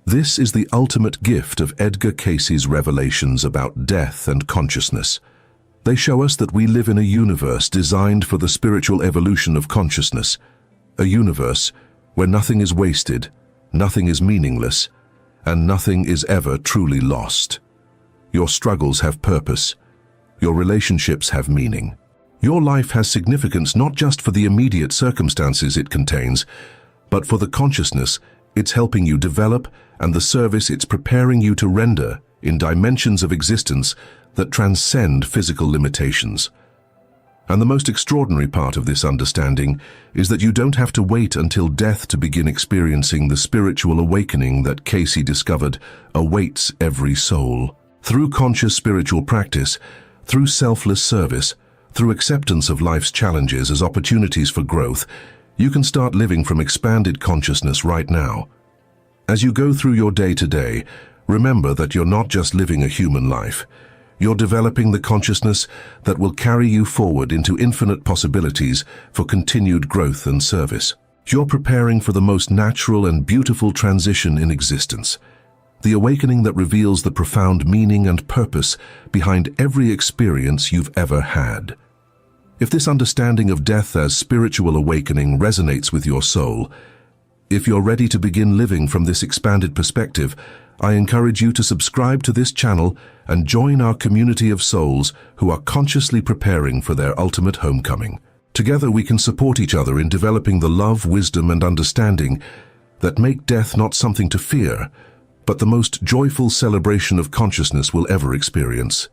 This is the ultimate gift of Edgar Cayce's revelations about death and consciousness. They show us that we live in a universe designed for the spiritual evolution of consciousness, a universe where nothing is wasted, nothing is meaningless, and nothing is ever truly lost. Your struggles have purpose. Your relationships have meaning. Your life has significance not just for the immediate circumstances it contains, but for the consciousness it's helping you develop and the service it's preparing you to render in dimensions of existence that transcend physical limitations. And the most extraordinary part of this understanding is that you don't have to wait until death to begin experiencing the spiritual awakening that Cayce discovered awaits every soul. Through conscious spiritual practice, through selfless service, through acceptance of life's challenges as opportunities for growth, you can start living from expanded consciousness right now. As you go through your day-to-day, remember that you're not just living a human life. You're developing the consciousness that will carry you forward into infinite possibilities for continued growth and service. You're preparing for the most natural and beautiful transition in existence, the awakening that reveals the profound meaning and purpose behind every experience you've ever had. If this understanding of death as spiritual awakening resonates with your soul, if you're ready to begin living from this expanded perspective, I encourage you to subscribe to this channel and join our community of souls who are consciously preparing for their ultimate homecoming. Together we can support each other in developing the love, wisdom, and understanding that make death not something to fear, but the most joyful celebration of consciousness we'll ever experience.